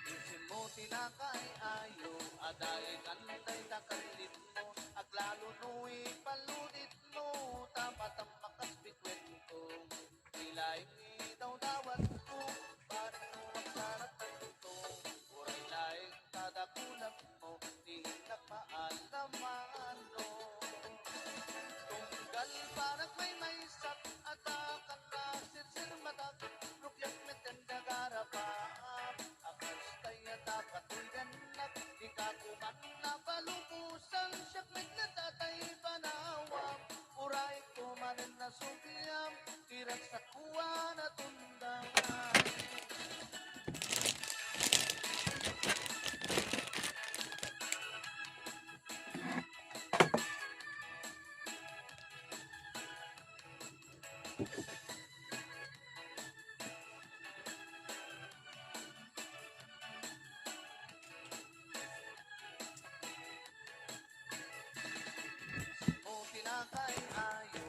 Isin mo tinakay ayo, aday kanday nakalit mo, aglalo nu'y palunit mo, tapat ang makas bikwento. Ilaing daw dawat mo, parin mo ang sarat ng tuto, uray laing tadakulag mo, di nagpaalaman no. Tunggal parang may sat, atakan na sirsir matak, rukyat metenda garapaan, akas kaya dapat uyanak, di ka kuman na palubusan, siyak nagnatatay panawam, uray kumanin na sugiyam, tirak sa kuwa na tundangan. Mo tinakay ayo,